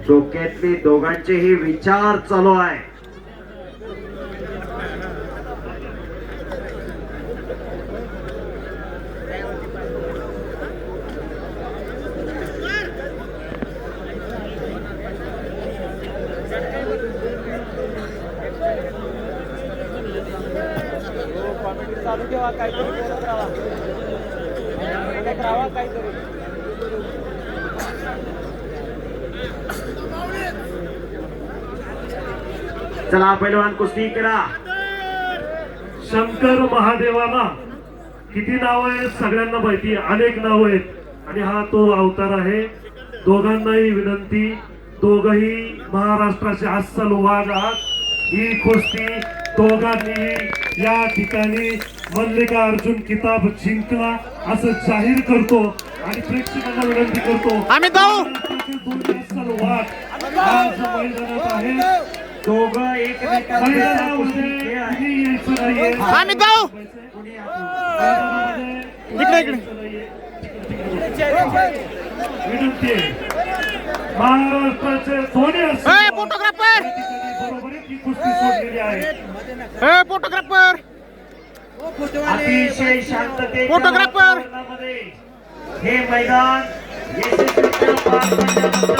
डोक्यातले दोघांचेही विचार चालू आहे. चालू ठेवा, काहीतरी बोलत राहा. बोलत राहा काहीतरी. चला पैलवान कुस्ती करा. शंकर महादेवाला किती नाव आहेत सगळ्यांना माहिती, अनेक नाव आहेत आणि हा तो अवतार आहे. दोघांनाही विनंती, दोघही महाराष्ट्राचे अस्सल वाघ आहात. ही कुस्ती दोघांनी या ठिकाणी मल्लिकार्जुन किताब जिंकला असं जाहीर करतो आणि प्रेक्षकांना विनंती करतो. दोन्ही अस्सल वाघ आज मैदानात आहेत. दोघं एकमेकांना कुस्ती खेळ आहे. विनंती महाराष्ट्राचे दोन्ही फोटोग्राफर बरोबरीत ही कुस्ती सोडलेली आहे. फोटोग्राफर अतिशय शांततेच्या वातावरणामध्ये हे मैदान यशस्वीरित्या पार पडल्याबद्दल